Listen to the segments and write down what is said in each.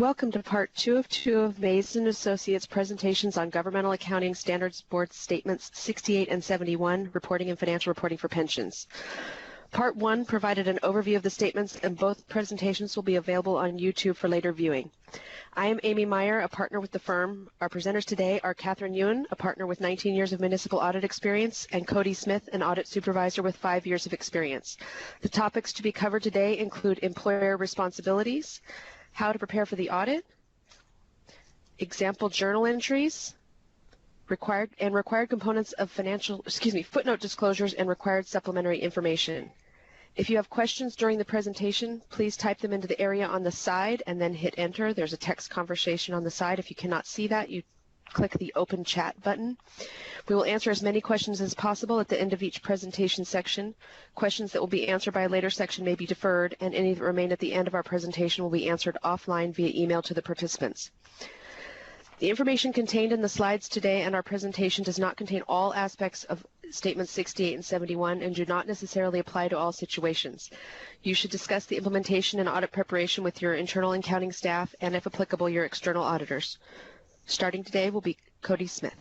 Welcome to Part 2 of Mays & Associates presentations on Governmental Accounting Standards Board Statements 68 and 71, Reporting and Financial Reporting for Pensions. Part 1 provided an overview of the statements, and both presentations will be available on YouTube for later viewing. I am Amy Meyer, a partner with the firm. Our presenters today are Catherine Ewan, a partner with 19 years of municipal audit experience, and Cody Smith, an audit supervisor with 5 years of experience. The topics to be covered today include employer responsibilities, how to prepare for the audit, example journal entries, required components of footnote disclosures and required supplementary information. If you have questions during the presentation, please type them into the area on the side and then hit enter. There's a text conversation on the side. If you cannot see that, you click the open chat button. We will answer as many questions as possible at the end of each presentation section. Questions that will be answered by a later section may be deferred, and any that remain at the end of our presentation will be answered offline via email to the participants. The information contained in the slides today and our presentation does not contain all aspects of Statements 68 and 71 and do not necessarily apply to all situations. You should discuss the implementation and audit preparation with your internal accounting staff and, if applicable, your external auditors. Starting today will be Cody Smith.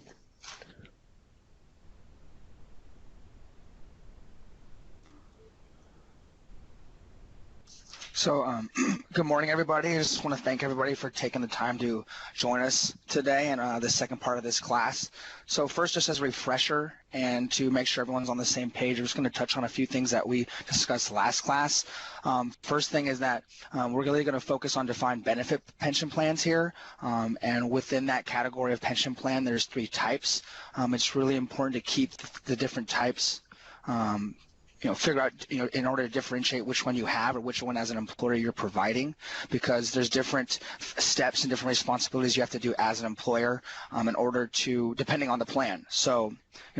So good morning, everybody. I just want to thank everybody for taking the time to join us today in the second part of this class. So first, just as a refresher and to make sure everyone's on the same page, we're just going to touch on a few things that we discussed last class. First thing is that we're really going to focus on defined benefit pension plans here. And within that category of pension plan, there's 3 types. It's really important to keep the different types figure out, in order to differentiate which one you have or which one as an employer you're providing, because there's different steps and different responsibilities you have to do as an employer in order to, depending on the plan. So,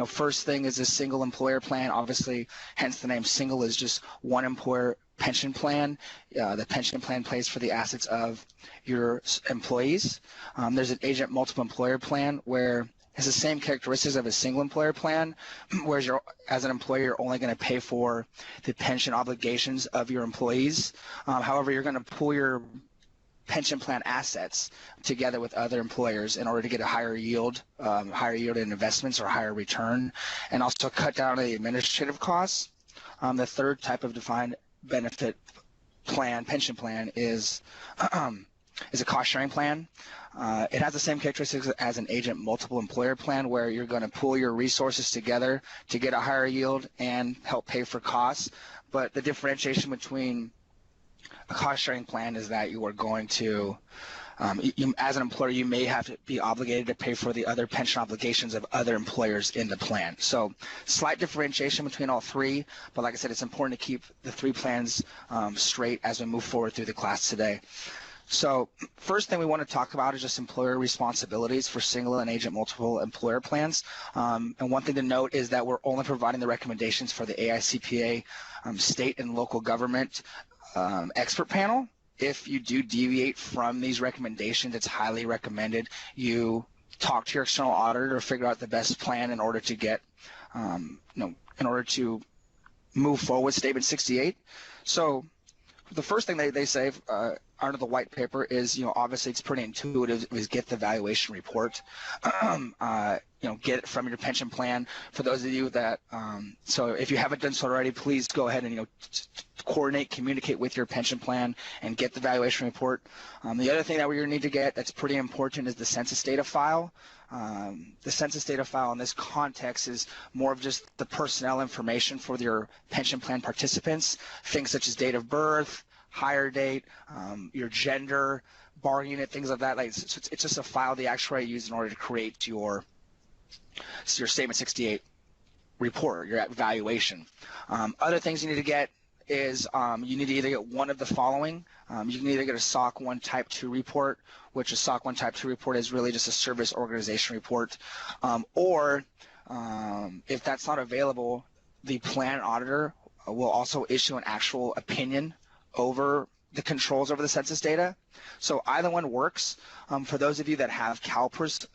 first thing is a single employer plan. Obviously, hence the name single is just one employer pension plan. The pension plan pays for the assets of your employees. There's an agent multiple employer plan where has the same characteristics of a single employer plan, whereas as an employer, you're only going to pay for the pension obligations of your employees. However, you're going to pool your pension plan assets together with other employers in order to get a higher yield in investments or higher return, and also cut down on the administrative costs. The third type of defined benefit plan, pension plan, is a cost-sharing plan. It has the same characteristics as an agent multiple employer plan, where you're going to pool your resources together to get a higher yield and help pay for costs. But the differentiation between a cost-sharing plan is that you are going to, as an employer, you may have to be obligated to pay for the other pension obligations of other employers in the plan. So slight differentiation between all 3, but like I said, it's important to keep the 3 plans straight as we move forward through the class today. So first thing we want to talk about is just employer responsibilities for single and agent multiple employer plans. And one thing to note is that we're only providing the recommendations for the AICPA state and local government expert panel. If you do deviate from these recommendations, it's highly recommended you talk to your external auditor to figure out the best plan in order to get, in order to move forward with Statement 68. So the first thing they say under the white paper is, obviously it's pretty intuitive, is get the valuation report, get it from your pension plan. For those of you that, so if you haven't done so already, please go ahead and, coordinate, communicate with your pension plan and get the valuation report. The other thing that we're going to need to get that's pretty important is the census data file. The census data file in this context is more of just the personnel information for your pension plan participants, things such as date of birth, hire date, your gender, bar unit, things like that. So it's just a file the actuary used in order to create your Statement 68 report, your valuation. Other things you need to get is you need to either get one of the following. You can either get a SOC 1 Type 2 report, which a SOC 1 Type 2 report is really just a service organization report, or if that's not available, the plan auditor will also issue an actual opinion over the controls over the census data. So either one works. For those of you that have CalPERS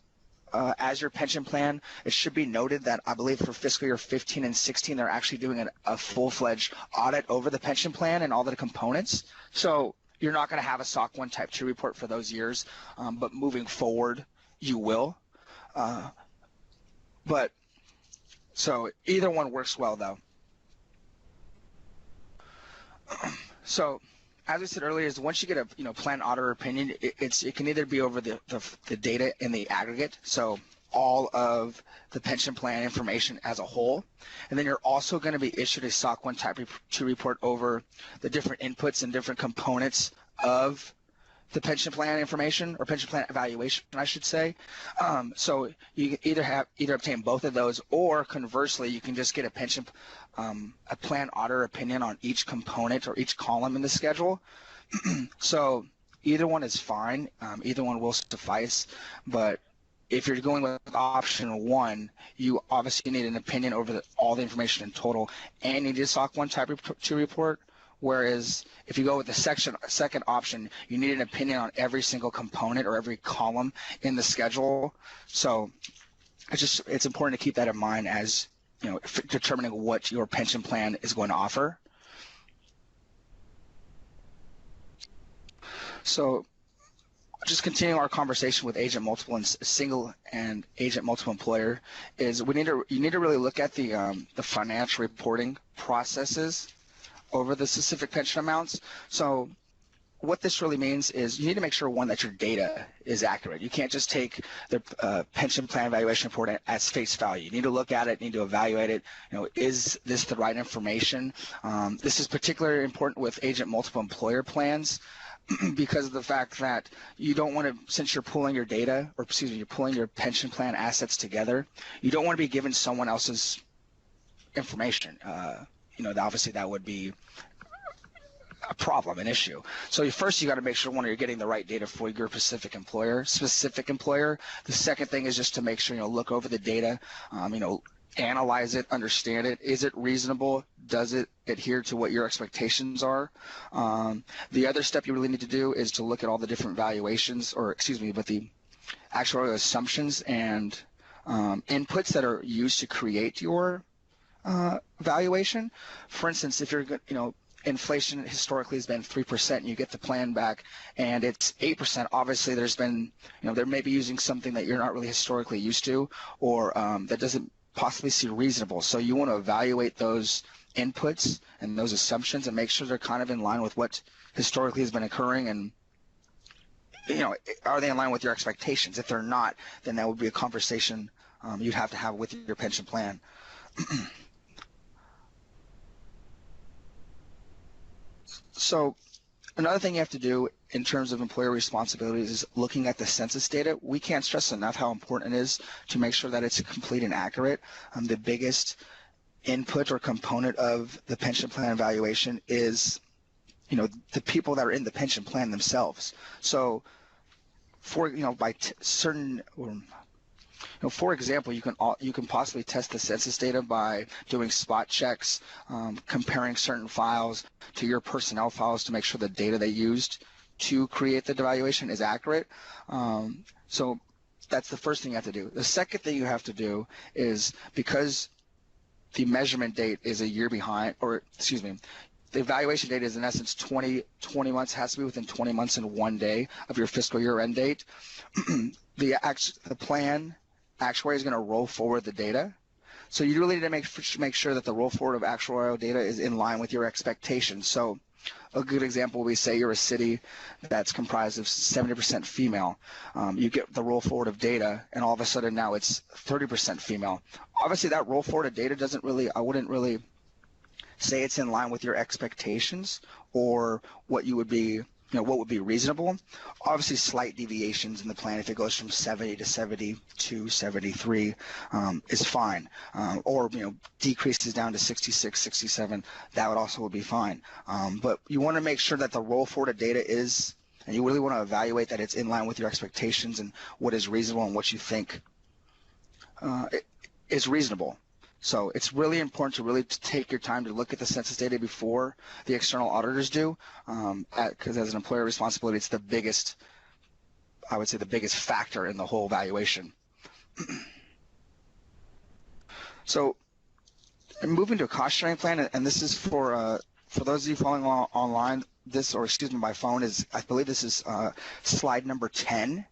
as your pension plan, it should be noted that I believe for fiscal year 15 and 16, they're actually doing a full-fledged audit over the pension plan and all the components. So you're not going to have a SOC 1 Type 2 report for those years, but moving forward, you will. But so either one works well, though. So as I said earlier, is once you get a plan auditor opinion, it can either be over the data in the aggregate, so all of the pension plan information as a whole, and then you're also going to be issued a SOC 1 Type 2 report over the different inputs and different components of the pension plan information, or pension plan evaluation, I should say. So you either obtain both of those, or conversely, you can just get a plan auditor opinion on each component or each column in the schedule. So either one is fine. Either one will suffice. But if you're going with option 1, you obviously need an opinion over all the information in total, and you need a SOC 1 Type 2 report. Whereas if you go with the second option, you need an opinion on every single component or every column in the schedule. So it's important to keep that in mind as determining what your pension plan is going to offer. So just continuing our conversation with agent multiple and single and agent multiple employer is you need to really look at the financial reporting processes over the specific pension amounts. So what this really means is you need to make sure, one, that your data is accurate. You can't just take the pension plan evaluation report as face value. You need to look at it, need to evaluate it. Is this the right information? This is particularly important with agent multiple employer plans because of the fact that you don't want to, since you're pulling your data, or excuse me, you're pulling your pension plan assets together, you don't want to be given someone else's information. Obviously that would be a problem, an issue. So first you got to make sure, one, you're getting the right data for your specific employer. The second thing is just to make sure, look over the data, analyze it, understand it. Is it reasonable? Does it adhere to what your expectations are? The other step you really need to do is to look at all the different valuations, but the actuarial assumptions and inputs that are used to create your valuation. For instance, if you're, inflation historically has been 3% and you get the plan back and it's 8%, obviously there's been, they may be using something that you're not really historically used to, or that doesn't possibly seem reasonable. So you want to evaluate those inputs and those assumptions and make sure they're kind of in line with what historically has been occurring, and are they in line with your expectations? If they're not, then that would be a conversation you'd have to have with your pension plan. So another thing you have to do in terms of employer responsibilities is looking at the census data. We can't stress enough how important it is to make sure that it's complete and accurate. The biggest input or component of the pension plan evaluation is, the people that are in the pension plan themselves. So for example, you can possibly test the census data by doing spot checks, comparing certain files to your personnel files to make sure the data they used to create the evaluation is accurate. So that's the first thing you have to do. The second thing you have to do is, because the measurement date is a year behind, the evaluation date is in essence 20 months, has to be within 20 months and 1 day of your fiscal year end date. The plan actuary is going to roll forward the data. So you really need to make sure that the roll forward of actuarial data is in line with your expectations. So a good example, we say you're a city that's comprised of 70% female. You get the roll forward of data, and all of a sudden now it's 30% female. Obviously that roll forward of data I wouldn't really say it's in line with your expectations or what you would be, what would be reasonable. Obviously slight deviations in the plan, if it goes from 70 to 72, 73 is fine, or decreases down to 66, 67, that would be fine. But you want to make sure that the roll forward of data is, and you really want to evaluate that it's in line with your expectations and what is reasonable and what you think is reasonable. So it's really important to really take your time to look at the census data before the external auditors do, because as an employer responsibility, it's the biggest, I would say, the biggest factor in the whole valuation. So moving to a cost sharing plan, and this is for those of you following online, this, or excuse me, my phone is, I believe this is slide number 10,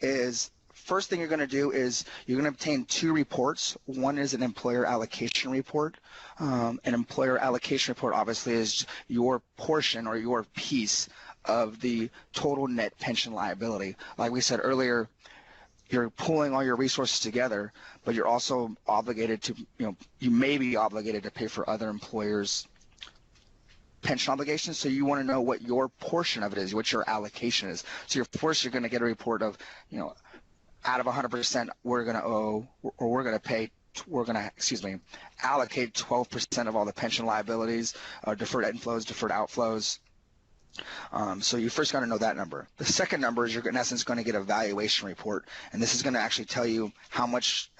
is first thing you're going to do is you're going to obtain two reports. One is an employer allocation report. An employer allocation report obviously is your portion or your piece of the total net pension liability. Like we said earlier, you're pulling all your resources together, but you're also obligated to, you may be obligated to pay for other employers' pension obligations. So you want to know what your portion of it is, what your allocation is. So first you're going to get a report of, out of 100%, we're going to owe, or we're going to pay, allocate 12% of all the pension liabilities, deferred inflows, deferred outflows. So you first got to know that number. The second number is you're in essence going to get a valuation report, and this is going to actually tell you how much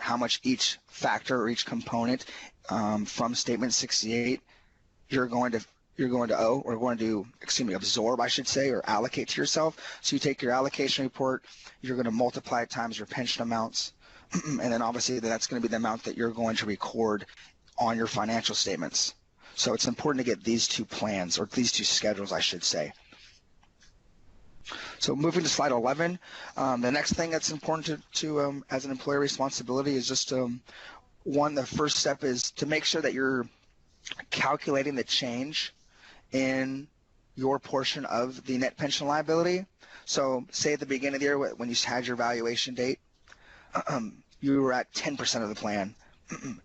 each factor or each component from statement 68 you're going to owe, or going to, absorb, I should say, or allocate to yourself. So you take your allocation report, you're going to multiply it times your pension amounts, and then obviously that's going to be the amount that you're going to record on your financial statements. So it's important to get these two plans, or these two schedules, I should say. So moving to slide 11, the next thing that's important to as an employer responsibility is just the first step is to make sure that you're calculating the change in your portion of the net pension liability. So say at the beginning of the year when you had your valuation date, you were at 10% of the plan.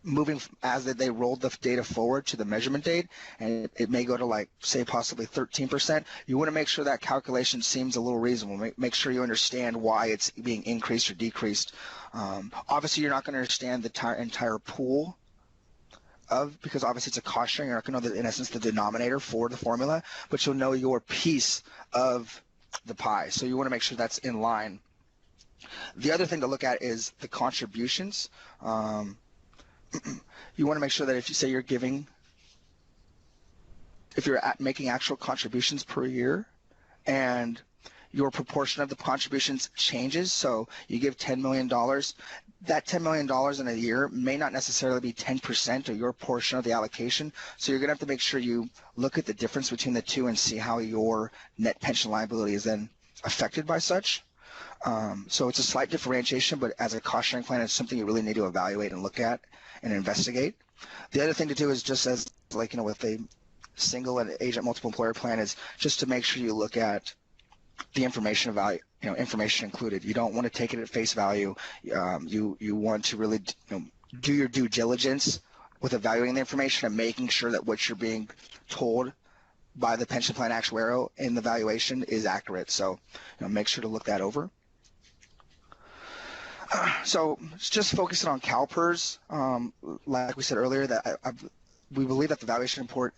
Moving as they rolled the data forward to the measurement date, and it may go to, like, say, possibly 13%. You want to make sure that calculation seems a little reasonable. Make sure you understand why it's being increased or decreased. Obviously, you're not going to understand the entire pool because obviously it's a cost sharing. You're not going to know, in essence, the denominator for the formula, but you'll know your piece of the pie. So you want to make sure that's in line. The other thing to look at is the contributions. You want to make sure that if you say if you're making actual contributions per year, and your proportion of the contributions changes, so you give $10 million, that $10 million in a year may not necessarily be 10% of your portion of the allocation. So you're going to have to make sure you look at the difference between the two and see how your net pension liability is then affected by such. So it's a slight differentiation, but as a cost sharing plan, it's something you really need to evaluate and look at and investigate. The other thing to do is just as, like, with a single and agent multiple employer plan, is just to make sure you look at the information value, information included. You don't want to take it at face value. You want to really do your due diligence with evaluating the information and making sure that what you're being told by the pension plan actuarial in the valuation is accurate. So make sure to look that over. So just focusing on CalPERS, like we said earlier, that we believe that the valuation report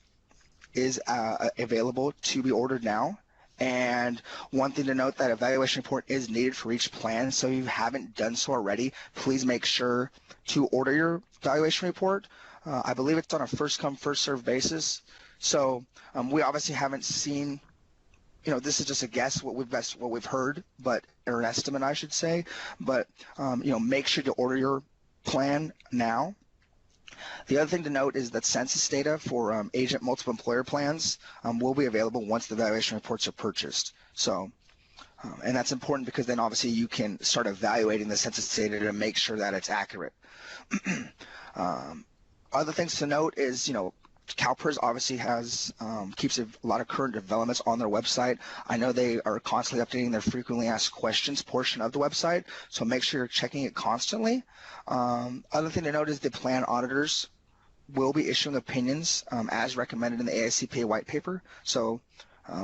is available to be ordered now. And one thing to note, that a valuation report is needed for each plan. So if you haven't done so already, please make sure to order your valuation report. I believe it's on a first come, first served basis. So we obviously haven't seen, this is just a guess, what we've heard, but, or an estimate, I should say. But make sure to order your plan now. The other thing to note is that census data for agent multiple employer plans will be available once the valuation reports are purchased. So, and that's important because then obviously you can start evaluating the census data to make sure that it's accurate. Other things to note is, CalPERS obviously keeps a lot of current developments on their website. I know they are constantly updating their frequently asked questions portion of the website, so make sure you're checking it constantly. Other thing to note is the plan auditors will be issuing opinions as recommended in the AICPA white paper, so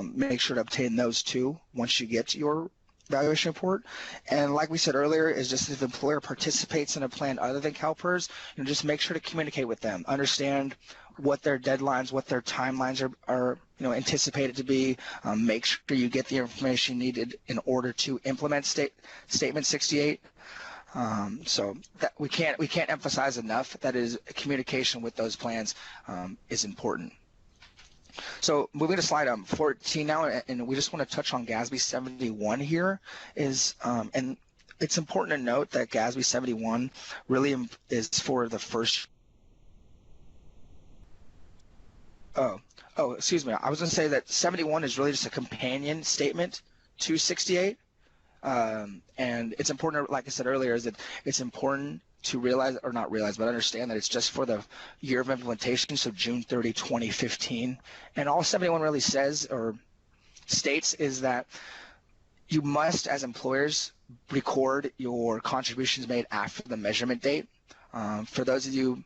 make sure to obtain those too once you get your valuation report. And like we said earlier, is just if the employer participates in a plan other than CalPERS, just make sure to communicate with them, understand what their deadlines, what their timelines are anticipated to be. Make sure you get the information needed in order to implement Statement 68. So that we can't emphasize enough that is communication with those plans is important. So moving to slide 14 now, and we just want to touch on GASB 71 here, and it's important to note that GASB 71 really is for the first. Oh, Oh, excuse me. I was going to say that 71 is really just a companion statement to 68. And it's important, like I said earlier, is that it's important to realize, or not realize, but understand that it's just for the year of implementation, so June 30, 2015. And all 71 really says or states is that you must, as employers, record your contributions made after the measurement date. For those of you,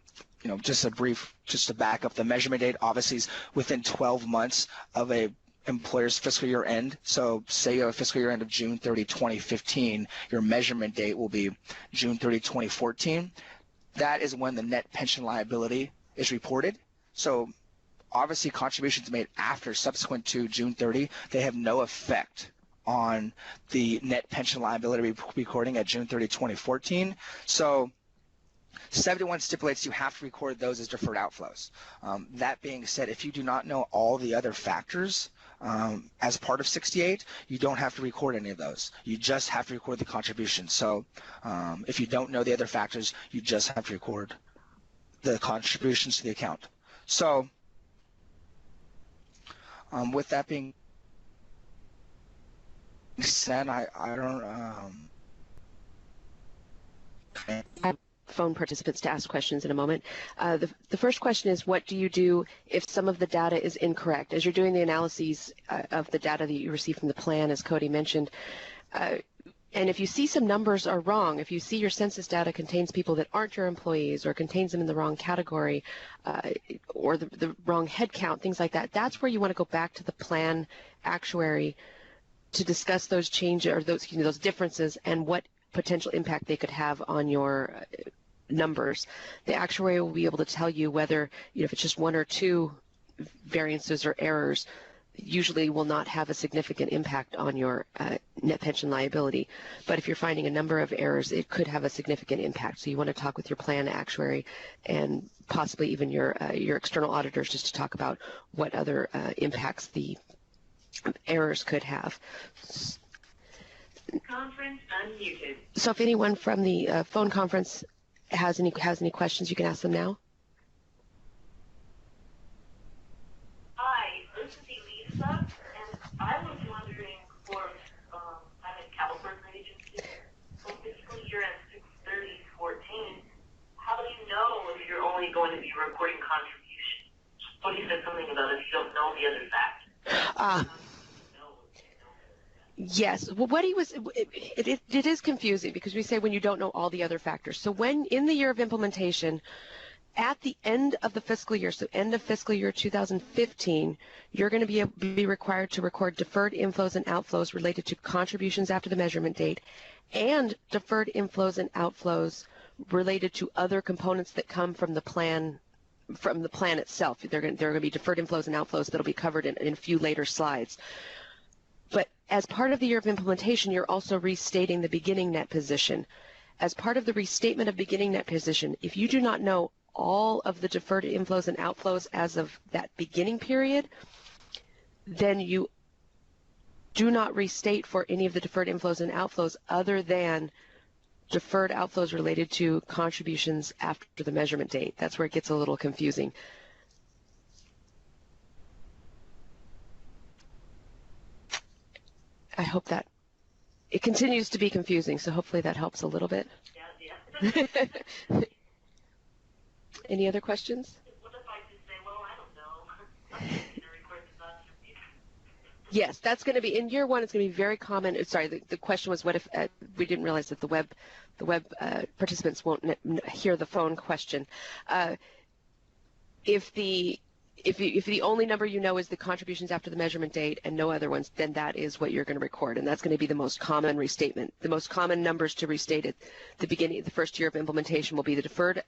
just to back up, the measurement date obviously is within 12 months of a employer's fiscal year end. So say you have a fiscal year end of June 30, 2015, your measurement date will be June 30, 2014. That is when the net pension liability is reported. So obviously contributions made after, subsequent to June 30, they have no effect on the net pension liability recording at June 30, 2014. So 71 stipulates you have to record those as deferred outflows. That being said, if you do not know all the other factors as part of 68, you don't have to record any of those. You just have to record the contribution. So if you don't know the other factors, you just have to record the contributions to the account. So with that being said, I don't phone participants to ask questions in a moment. The first question is, what do you do if some of the data is incorrect? As you're doing the analyses of the data that you receive from the plan, as Cody mentioned, and if you see some numbers are wrong, if you see your census data contains people that aren't your employees or contains them in the wrong category or the wrong head count, things like that, that's where you want to go back to the plan actuary to discuss those changes or those differences and what potential impact they could have on your numbers. The actuary will be able to tell you whether, if it's just one or two variances or errors, usually will not have a significant impact on your net pension liability. But if you're finding a number of errors, it could have a significant impact. So you want to talk with your plan actuary and possibly even your external auditors just to talk about what other impacts the errors could have. Conference unmuted. So if anyone from the phone conference has any questions, you can ask them now. Hi, this is Elisa, and I was wondering for I'm at California Agency, for fiscal year end 6/30/14, how do you know if you're only going to be reporting contributions? Well, you said something about if you don't know the other factors. Yes. Well, what he was, it is confusing because we say when you don't know all the other factors. So when in the year of implementation, at the end of the fiscal year, so end of fiscal year 2015, you're going to be required to record deferred inflows and outflows related to contributions after the measurement date and deferred inflows and outflows related to other components that come from the plan itself. There are going to be deferred inflows and outflows that will be covered in a few later slides. But as part of the year of implementation, you're also restating the beginning net position. As part of the restatement of beginning net position, if you do not know all of the deferred inflows and outflows as of that beginning period, then you do not restate for any of the deferred inflows and outflows other than deferred outflows related to contributions after the measurement date. That's where it gets a little confusing. I hope that it continues to be confusing, so hopefully that helps a little bit. Yeah. Any other questions? What if I just say, well, I don't know. I'm just going to record the contribution. Yes, that's going to be in year one. It's going to be very common. Sorry, the question was, what if we didn't realize that the web participants won't hear the phone question. If the only number you know is the contributions after the measurement date and no other ones, then that is what you're going to record, and that's going to be the most common restatement. The most common numbers to restate at the beginning, the first year of implementation, will be the deferred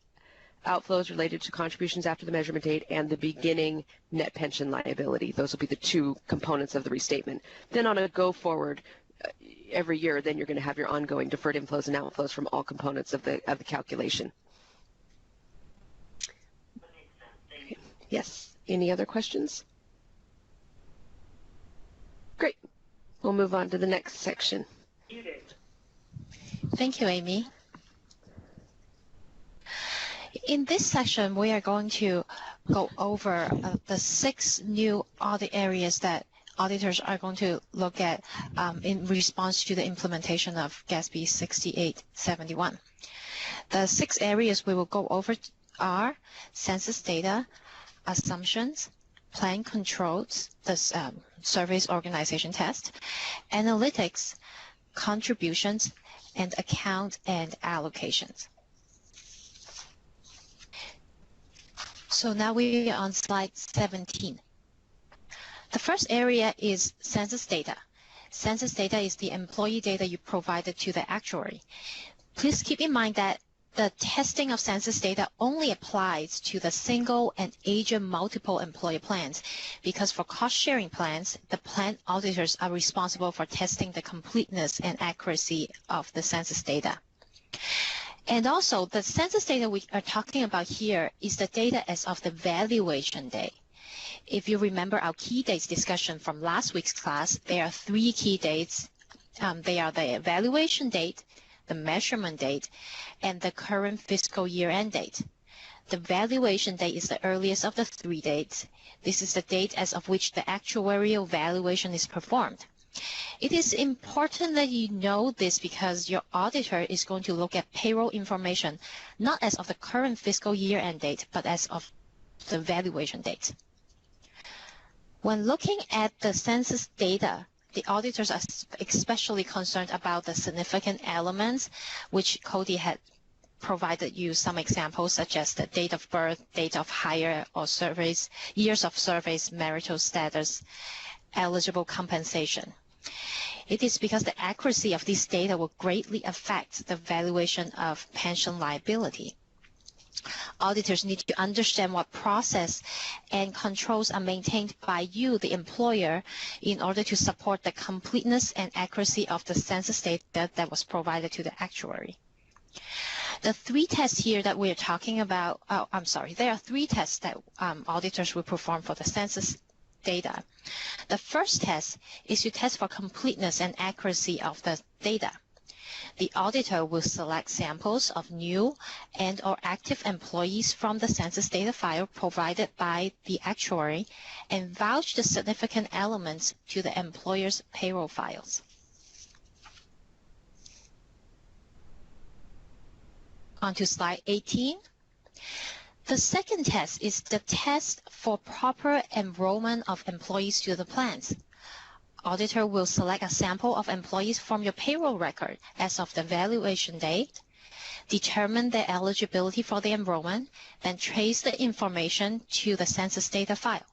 outflows related to contributions after the measurement date and the beginning net pension liability. Those will be the two components of the restatement. Then on a go forward, every year, then you're going to have your ongoing deferred inflows and outflows from all components of the calculation. That makes sense. Thank you. Yes. Any other questions? Great. We'll move on to the next section. Muted. Thank you, Amy. In this session, we are going to go over the 6 new audit areas that auditors are going to look at in response to the implementation of GASB 6871. The 6 areas we will go over are census data, assumptions, plan controls, the service organization test, analytics, contributions, and account and allocations. So now we are on slide 17. The first area is census data. Census data is the employee data you provided to the actuary. Please keep in mind that the testing of census data only applies to the single and agent multiple employer plans, because for cost-sharing plans, the plan auditors are responsible for testing the completeness and accuracy of the census data. And also, the census data we are talking about here is the data as of the valuation day. If you remember our key dates discussion from last week's class, there are 3 key dates. They are the evaluation date, the measurement date, and the current fiscal year end date. The valuation date is the earliest of the 3 dates. This is the date as of which the actuarial valuation is performed. It is important that you know this because your auditor is going to look at payroll information not as of the current fiscal year end date, but as of the valuation date. When looking at the census data, the auditors are especially concerned about the significant elements, which Cody had provided you some examples, such as the date of birth, date of hire or service, years of service, marital status, eligible compensation. It is because the accuracy of these data will greatly affect the valuation of pension liability. Auditors need to understand what process and controls are maintained by you, the employer, in order to support the completeness and accuracy of the census data that was provided to the actuary. The 3 tests here that we are talking about, there are 3 tests that auditors will perform for the census data. The first test is to test for completeness and accuracy of the data. The auditor will select samples of new and or active employees from the census data file provided by the actuary and vouch the significant elements to the employer's payroll files. On to slide 18. The second test is the test for proper enrollment of employees to the plans. Auditor will select a sample of employees from your payroll record as of the valuation date, determine their eligibility for the enrollment, then trace the information to the census data file.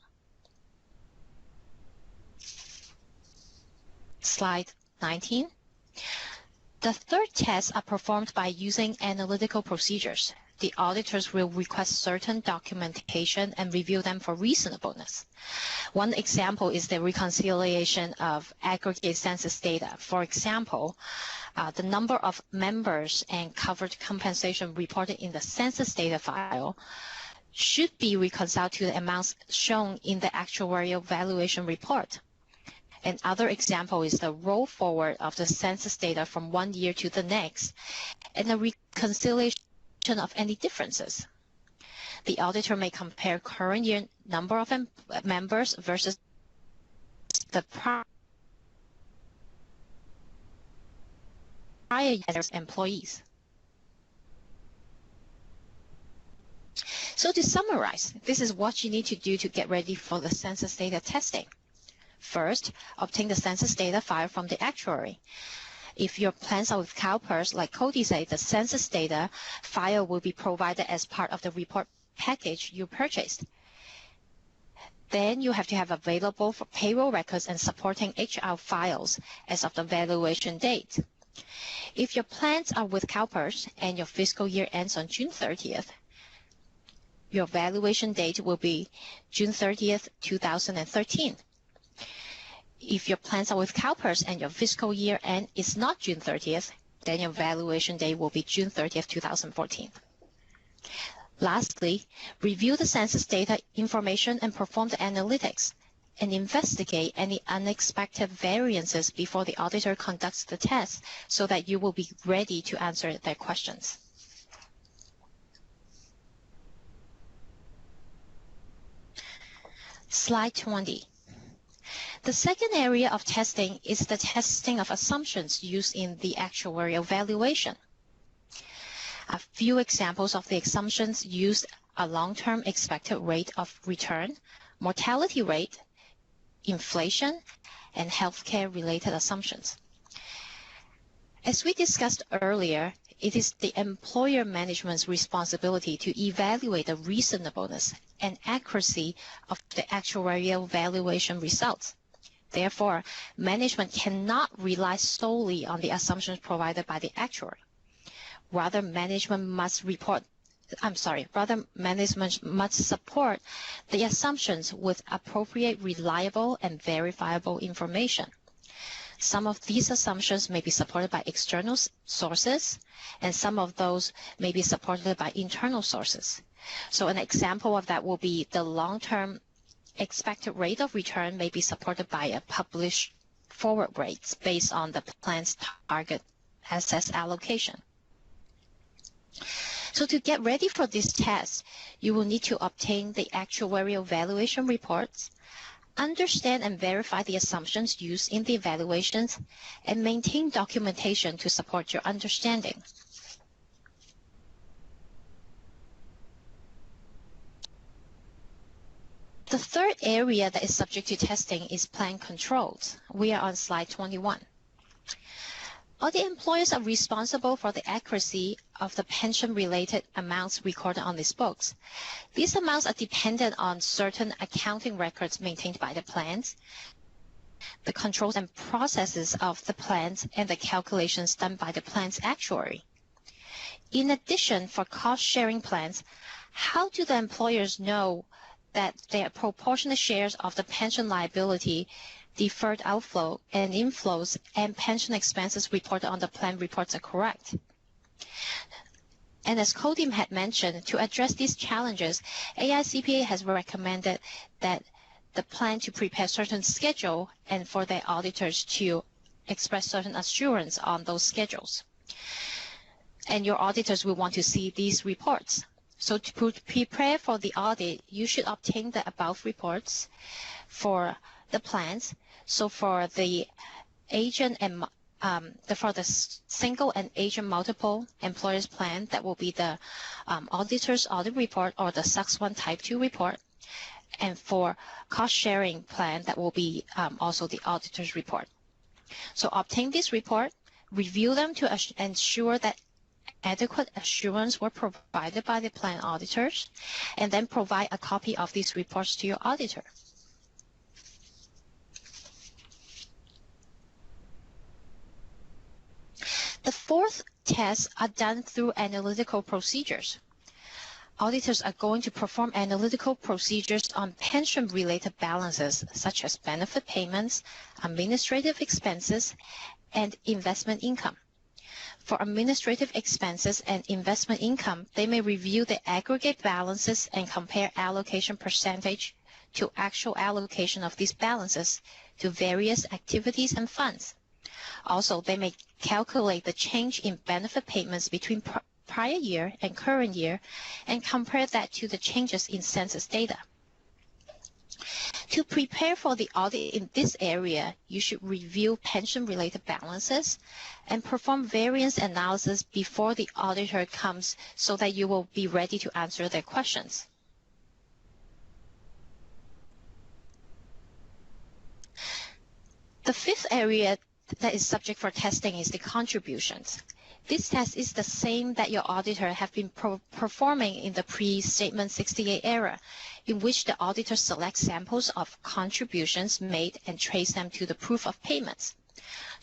Slide 19. The third tests are performed by using analytical procedures. The auditors will request certain documentation and review them for reasonableness. One example is the reconciliation of aggregate census data. For example, the number of members and covered compensation reported in the census data file should be reconciled to the amounts shown in the actuarial valuation report. Another example is the roll forward of the census data from one year to the next, and the reconciliation of any differences. The auditor may compare current year number of members versus the prior year's employees. So to summarize, this is what you need to do to get ready for the census data testing. First, obtain the census data file from the actuary. If your plans are with CalPERS, like Cody said, the census data file will be provided as part of the report package you purchased. Then you have to have available for payroll records and supporting HR files as of the valuation date. If your plans are with CalPERS and your fiscal year ends on June 30th, your valuation date will be June 30th, 2013. If your plans are with CalPERS and your fiscal year end is not June 30th, then your valuation date will be June 30th, 2014. Lastly, review the census data information and perform the analytics, and investigate any unexpected variances before the auditor conducts the test so that you will be ready to answer their questions. Slide 20. The second area of testing is the testing of assumptions used in the actuarial valuation. A few examples of the assumptions used are long-term expected rate of return, mortality rate, inflation, and healthcare-related assumptions. As we discussed earlier, it is the employer management's responsibility to evaluate the reasonableness and accuracy of the actuarial valuation results. Therefore, management cannot rely solely on the assumptions provided by the actuary. Rather, management must support the assumptions with appropriate, reliable, and verifiable information. Some of these assumptions may be supported by external sources, and some of those may be supported by internal sources. So an example of that will be the long-term expected rate of return may be supported by a published forward rates based on the plan's target assets allocation. So to get ready for this test, you will need to obtain the actuarial valuation reports, understand and verify the assumptions used in the evaluations, and maintain documentation to support your understanding. The third area that is subject to testing is plan controls. We are on slide 21. All the employers are responsible for the accuracy of the pension-related amounts recorded on these books. These amounts are dependent on certain accounting records maintained by the plans, the controls and processes of the plans, and the calculations done by the plan's actuary. In addition, for cost-sharing plans, how do the employers know that their proportionate shares of the pension liability, deferred outflow and inflows, and pension expenses reported on the plan reports are correct? And as Codim had mentioned, to address these challenges, AICPA has recommended that the plan to prepare certain schedule and for their auditors to express certain assurance on those schedules. And your auditors will want to see these reports. So to prepare for the audit, you should obtain the above reports for the plans. So for the agent and for the single and agent multiple employers plan, that will be the auditor's audit report or the SUX 1 Type 2 report. And for cost sharing plan, that will be also the auditor's report. So obtain this report, review them to ensure that adequate assurance were provided by the plan auditors, and then provide a copy of these reports to your auditor. The fourth tests are done through analytical procedures. Auditors are going to perform analytical procedures on pension-related balances, such as benefit payments, administrative expenses, and investment income. For administrative expenses and investment income, they may review the aggregate balances and compare allocation percentage to actual allocation of these balances to various activities and funds. Also, they may calculate the change in benefit payments between prior year and current year and compare that to the changes in census data. To prepare for the audit in this area, you should review pension-related balances and perform variance analysis before the auditor comes so that you will be ready to answer their questions. The fifth area that is subject for testing is the contributions. This test is the same that your auditor have been performing in the pre-Statement 68 era, in which the auditor selects samples of contributions made and trace them to the proof of payments.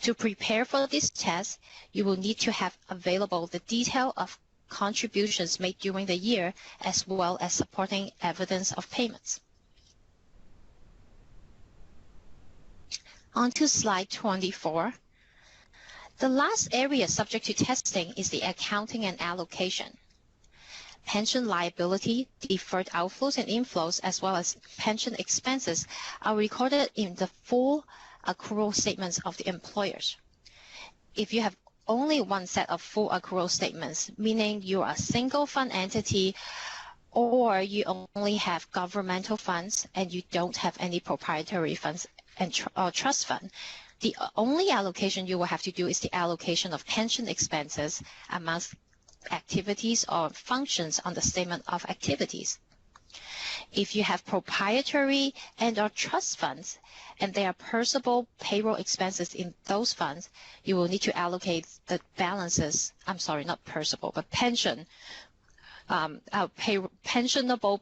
To prepare for this test, you will need to have available the detail of contributions made during the year, as well as supporting evidence of payments. On to slide 24. The last area subject to testing is the accounting and allocation. Pension liability, deferred outflows and inflows, as well as pension expenses are recorded in the full accrual statements of the employers. If you have only one set of full accrual statements, meaning you are a single fund entity or you only have governmental funds and you don't have any proprietary funds and or trust fund, the only allocation you will have to do is the allocation of pension expenses amongst activities or functions on the statement of activities. If you have proprietary and or trust funds and there are personal payroll expenses in those funds, you will need to allocate the balances, I'm sorry, not personal, but pensionable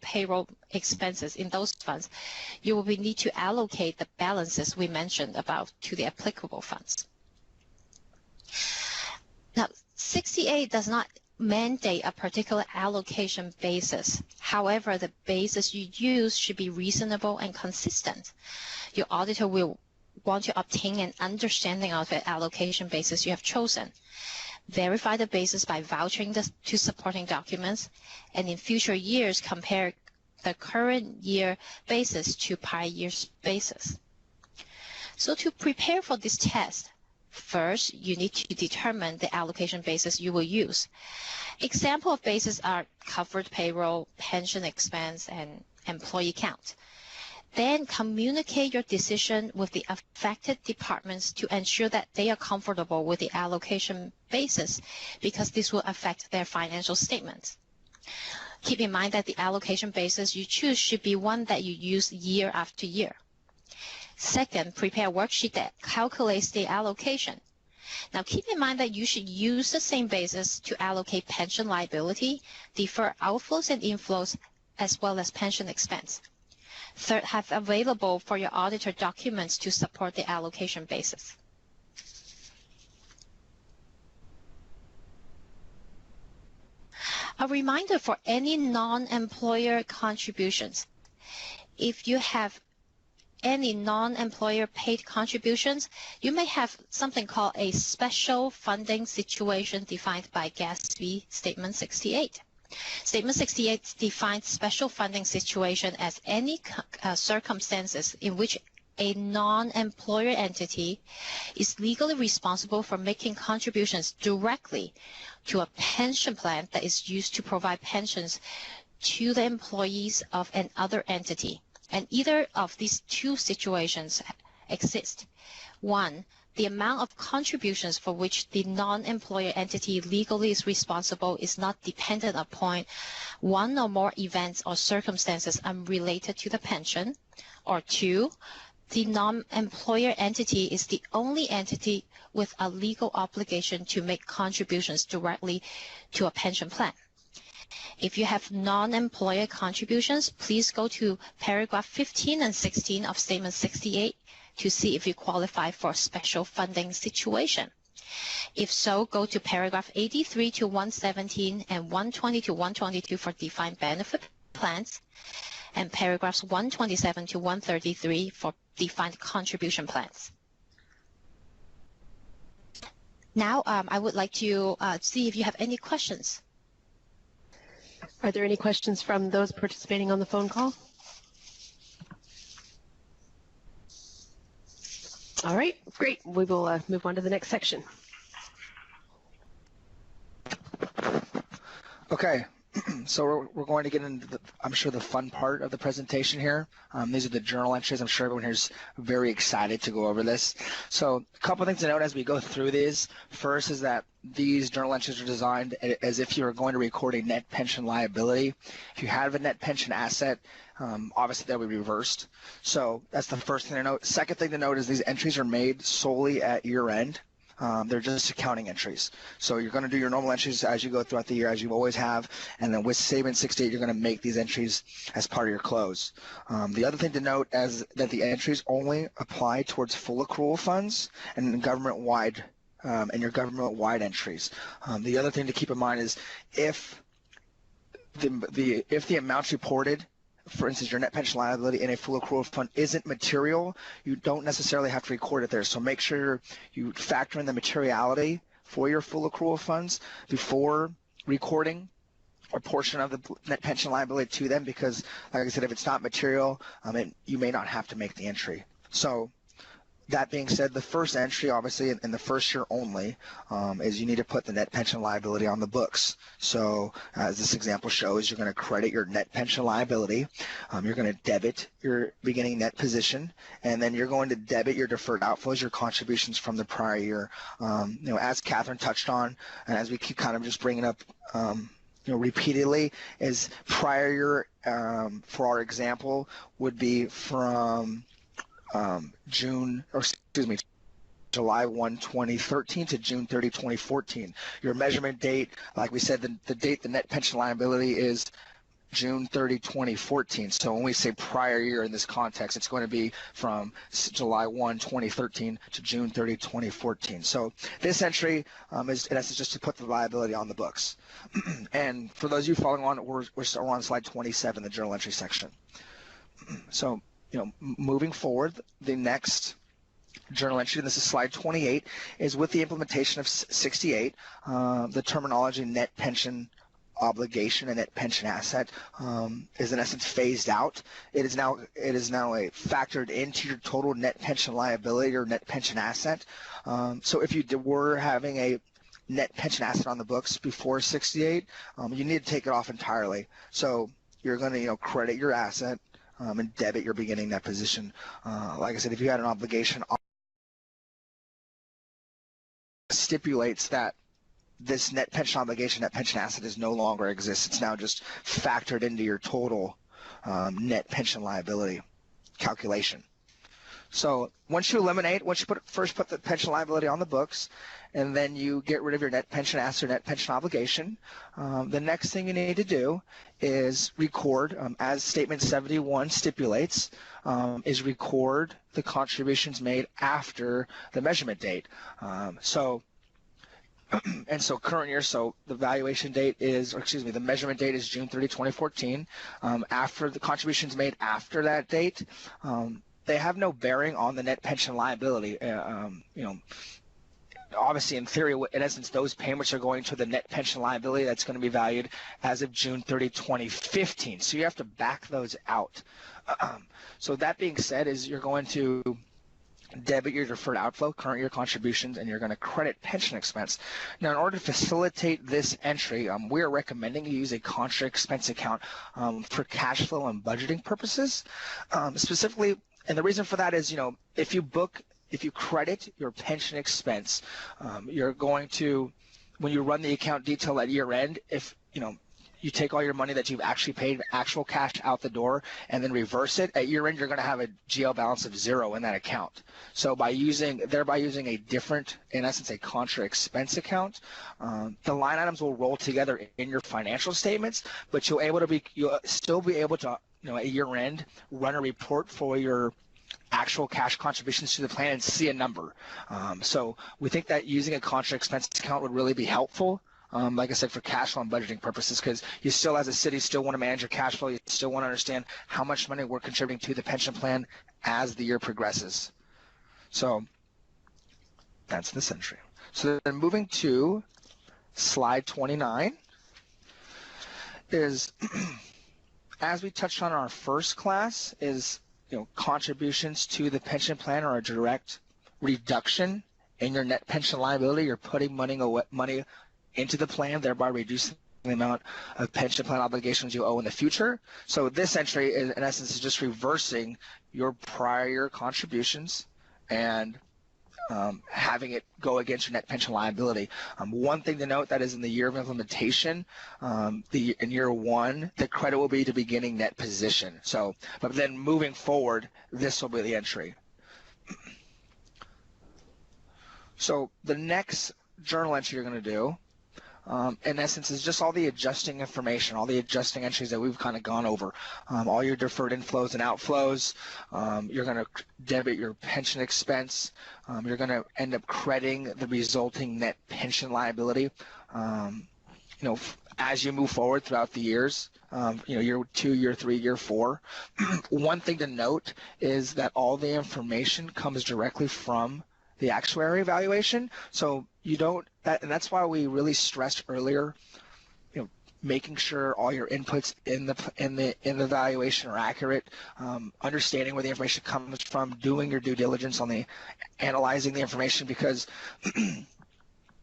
payroll expenses in those funds. You will need to allocate the balances we mentioned about to the applicable funds. Now, 68 does not mandate a particular allocation basis. However, the basis you use should be reasonable and consistent. Your auditor will want to obtain an understanding of the allocation basis you have chosen. Verify the basis by vouching to supporting documents, and in future years, compare the current year basis to prior year's basis. So to prepare for this test, first, you need to determine the allocation basis you will use. Example of bases are covered payroll, pension expense, and employee count. Then communicate your decision with the affected departments to ensure that they are comfortable with the allocation basis, because this will affect their financial statements. Keep in mind that the allocation basis you choose should be one that you use year after year. Second, prepare a worksheet that calculates the allocation. Now keep in mind that you should use the same basis to allocate pension liability, defer outflows and inflows, as well as pension expense. Third, have available for your auditor documents to support the allocation basis. A reminder for any non-employer contributions. If you have any non-employer paid contributions, you may have something called a special funding situation defined by GASB Statement 68. Statement 68 defines special funding situation as any circumstances in which a non-employer entity is legally responsible for making contributions directly to a pension plan that is used to provide pensions to the employees of another entity. And either of these two situations exist. One, the amount of contributions for which the non-employer entity legally is responsible is not dependent upon one or more events or circumstances unrelated to the pension. Or two, the non-employer entity is the only entity with a legal obligation to make contributions directly to a pension plan. If you have non-employer contributions, please go to paragraph 15 and 16 of Statement 68 to see if you qualify for a special funding situation. If so, go to paragraph 83 to 117 and 120 to 122 for defined benefit plans, and paragraphs 127 to 133 for defined contribution plans. Now, I would like to see if you have any questions. Are there any questions from those participating on the phone call? All right, great. We will move on to the next section. Okay, so we're going to get into, I'm sure, the fun part of the presentation here. These are the journal entries. I'm sure everyone here is very excited to go over this. So a couple things to note as we go through these. First is that these journal entries are designed as if you were going to record a net pension liability. If you have a net pension asset, obviously that will be reversed. So that's the first thing to note. Second thing to note is these entries are made solely at year end. They're just accounting entries. So you're going to do your normal entries as you go throughout the year, as you always have, and then with Statement 68, you're going to make these entries as part of your close. The other thing to note is that the entries only apply towards full accrual funds and government-wide and your government-wide entries. The other thing to keep in mind is if the amounts reported, for instance, your net pension liability in a full accrual fund isn't material, you don't necessarily have to record it there. So make sure you factor in the materiality for your full accrual funds before recording a portion of the net pension liability to them, because, like I said, if it's not material, you may not have to make the entry. So that being said, the first entry, obviously, in the first year only, is you need to put the net pension liability on the books. So as this example shows, you're going to credit your net pension liability, you're going to debit your beginning net position, and then you're going to debit your deferred outflows, your contributions from the prior year. As Catherine touched on, and as we keep kind of just bringing up repeatedly, is prior year, for our example, would be from July 1, 2013 to June 30, 2014. Your measurement date, like we said, the date the net pension liability is June 30, 2014. So when we say prior year in this context, it's going to be from July 1, 2013 to June 30, 2014. So this entry is, in essence, just to put the liability on the books. And for those of you following on, we're on slide 27, the journal entry section. So, moving forward, the next journal entry, and this is slide 28, is with the implementation of 68, the terminology net pension obligation and net pension asset is in essence phased out. It is now factored into your total net pension liability or net pension asset. So if you were having a net pension asset on the books before 68, you need to take it off entirely. So you're going to credit your asset and debit your beginning net position. Like I said, if you had an obligation, stipulates that this net pension obligation, net pension asset no longer exists. It's now just factored into your total net pension liability calculation. So once you first put the pension liability on the books, and then you get rid of your net pension asset or net pension obligation, the next thing you need to do is record, as statement 71 stipulates, is record the contributions made after the measurement date. So current year, so the valuation date is, the measurement date is June 30, 2014. After the contributions made after that date, they have no bearing on the net pension liability. Obviously, in theory, in essence, those payments are going to the net pension liability that's going to be valued as of June 30, 2015. So you have to back those out. So that being said, is you're going to debit your deferred outflow, current year contributions, and you're going to credit pension expense. Now, in order to facilitate this entry, we are recommending you use a contra expense account for cash flow and budgeting purposes. Specifically, and the reason for that is, if you credit your pension expense, you're going to, when you run the account detail at year end, if you take all your money that you've actually paid, actual cash out the door, and then reverse it, at year end you're going to have a GL balance of 0 in that account. So thereby using a different, in essence, a contra expense account, the line items will roll together in your financial statements, but you'll still be able to, at year end, run a report for your actual cash contributions to the plan and see a number. So we think that using a contra expense account would really be helpful. Like I said, for cash flow and budgeting purposes, because you still, as a city, still want to manage your cash flow. You still want to understand how much money we're contributing to the pension plan as the year progresses. So that's this entry. So then moving to slide 29 is, as we touched on in our first class, is contributions to the pension plan are a direct reduction in your net pension liability. You're putting money into the plan, thereby reducing the amount of pension plan obligations you owe in the future. So this entry, in essence, is just reversing your prior year contributions and having it go against your net pension liability. One thing to note, that is in the year of implementation, in year one, the credit will be to beginning net position. So, but then moving forward, this will be the entry. So the next journal entry you're going to do, in essence, is just all the adjusting information, all the adjusting entries that we've kind of gone over, all your deferred inflows and outflows. You're going to debit your pension expense. You're going to end up crediting the resulting net pension liability. As you move forward throughout the years, year 2, year 3, year 4. One thing to note is that all the information comes directly from the actuary evaluation. So you don't, and that's why we really stressed earlier, making sure all your inputs in the valuation are accurate, understanding where the information comes from, doing your due diligence on the analyzing the information, because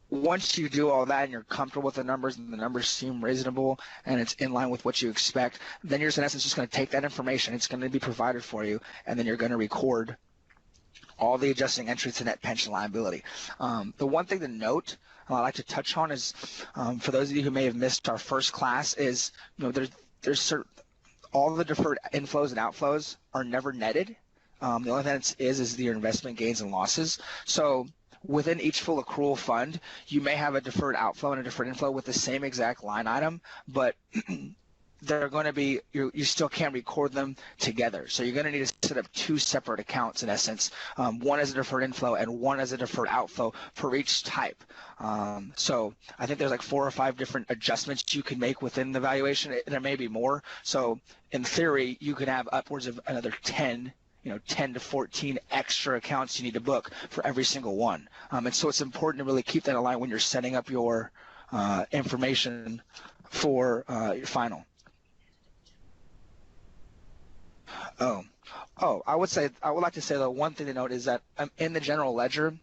once you do all that and you're comfortable with the numbers and the numbers seem reasonable and it's in line with what you expect, then you're in essence just going to take that information, it's going to be provided for you, and then you're going to record all the adjusting entries to net pension liability. The one thing to note I'd like to touch on is, for those of you who may have missed our first class, is there's certain, all the deferred inflows and outflows are never netted. The only thing that is your investment gains and losses. So within each full accrual fund, you may have a deferred outflow and a deferred inflow with the same exact line item, but they're going to be, you still can't record them together. So you're going to need to set up two separate accounts in essence, one as a deferred inflow and one as a deferred outflow for each type. So I think there's like 4 or 5 different adjustments you can make within the valuation. There may be more. So in theory, you could have upwards of another 10 to 14 extra accounts you need to book for every single one. And so it's important to really keep that in line when you're setting up your information for your final. I would like to say, though, one thing to note is that in the general ledger,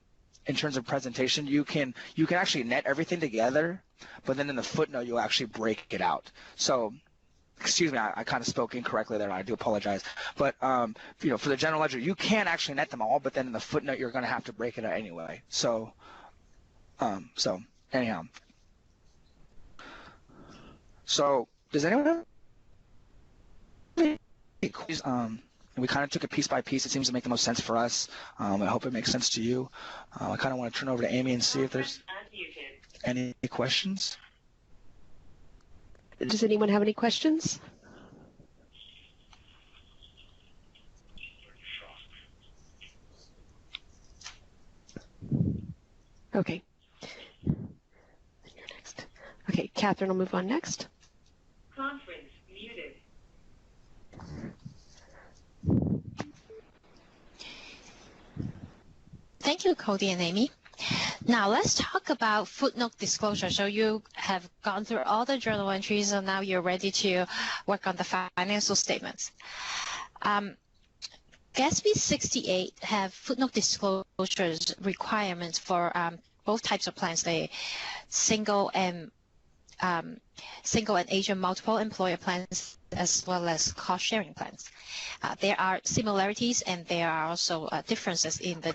in terms of presentation, you can actually net everything together, but then in the footnote you'll actually break it out. So, excuse me, I kind of spoke incorrectly there. I do apologize. But for the general ledger, you can actually net them all, but then in the footnote you're going to have to break it out anyway. So, anyhow. So, does anyone have any questions? We kind of took it piece by piece. It seems to make the most sense for us. I hope it makes sense to you. I kind of want to turn over to Amy and see if there's any questions. Does anyone have any questions? Okay. You're next. Okay, Catherine will move on next. Conference muted. Thank you, Cody and Amy. Now let's talk about footnote disclosure. So you have gone through all the journal entries, and now you're ready to work on the financial statements. GASB 68 have footnote disclosures requirements for both types of plans, the single and agent multiple employer plans, as well as cost sharing plans. There are similarities and there are also differences in the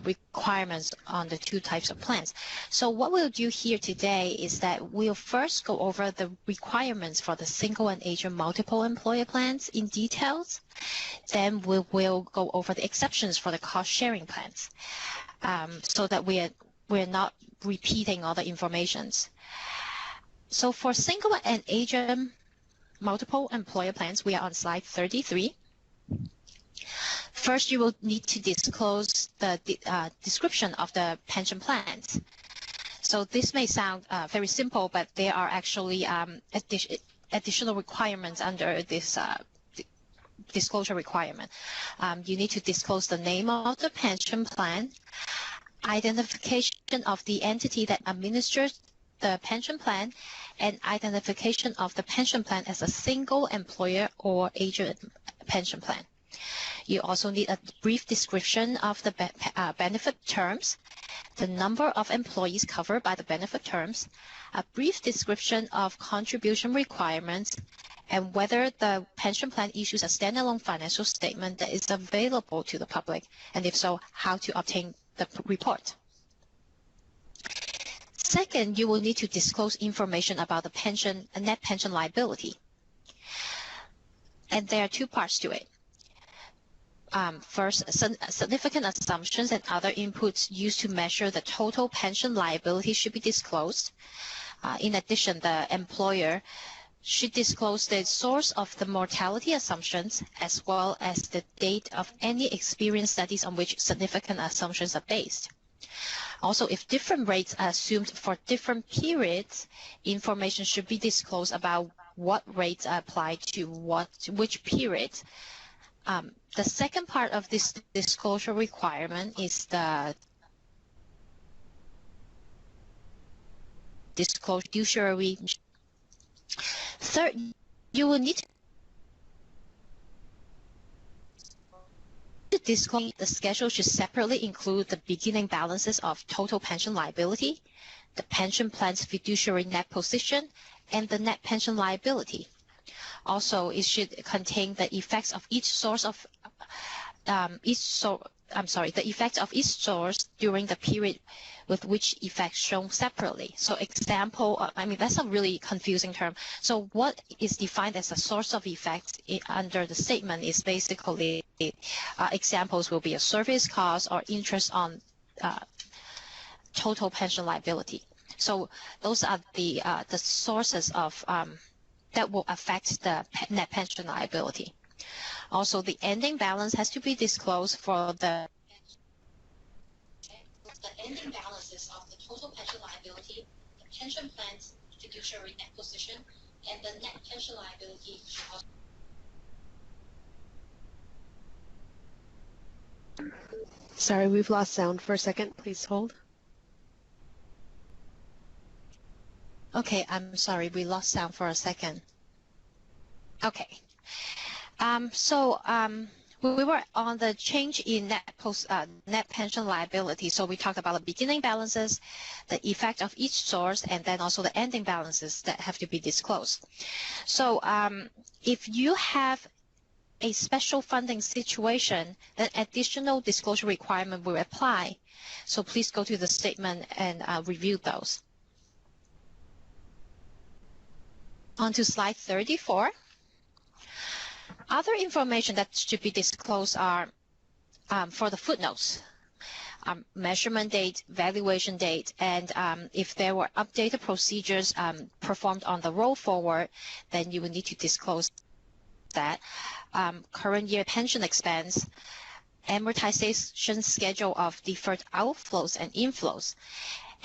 requirements on the two types of plans. So what we'll do here today is that we'll first go over the requirements for the single and agent multiple employer plans in details. Then we will go over the exceptions for the cost sharing plans, so that we're not repeating all the informations. So for single and agent multiple employer plans, we are on slide 33. First, you will need to disclose the description of the pension plans. So this may sound very simple, but there are actually additional requirements under this disclosure requirement. You need to disclose the name of the pension plan, identification of the entity that administers the pension plan, and identification of the pension plan as a single employer or agent pension plan. You also need a brief description of the benefit terms, the number of employees covered by the benefit terms, a brief description of contribution requirements, and whether the pension plan issues a standalone financial statement that is available to the public, and if so, how to obtain the report. Second, you will need to disclose information about the net pension liability. And there are two parts to it. First, significant assumptions and other inputs used to measure the total pension liability should be disclosed. In addition, the employer should disclose the source of the mortality assumptions, as well as the date of any experience studies on which significant assumptions are based. Also, if different rates are assumed for different periods, information should be disclosed about what rates are applied to which period. The second part of this disclosure requirement is the disclosure fiduciary Third, you will need to disclose the schedule should separately include the beginning balances of total pension liability, the pension plan's fiduciary net position, and the net pension liability. Also, it should contain the effects of each source of the effects of each source during the period with which effects shown separately. So example, that's a really confusing term. So what is defined as a source of effects under the statement is basically examples will be a service cost or interest on total pension liability. So those are the sources of that will affect the net pension liability. Also, the ending balance has to be disclosed for the ending balances of the total pension liability, the pension plan's fiduciary net position, and the net pension liability. Sorry, we've lost sound for a second. Please hold. Okay, I'm sorry, we lost sound for a second. Okay. We were on the change in net pension liability. So we talked about the beginning balances, the effect of each source, and then also the ending balances that have to be disclosed. So if you have a special funding situation, then additional disclosure requirement will apply. So please go to the statement and review those. On to slide 34. Other information that should be disclosed are for the footnotes, measurement date, valuation date, and if there were updated procedures performed on the roll forward, then you will need to disclose that. Current year pension expense, amortization schedule of deferred outflows and inflows.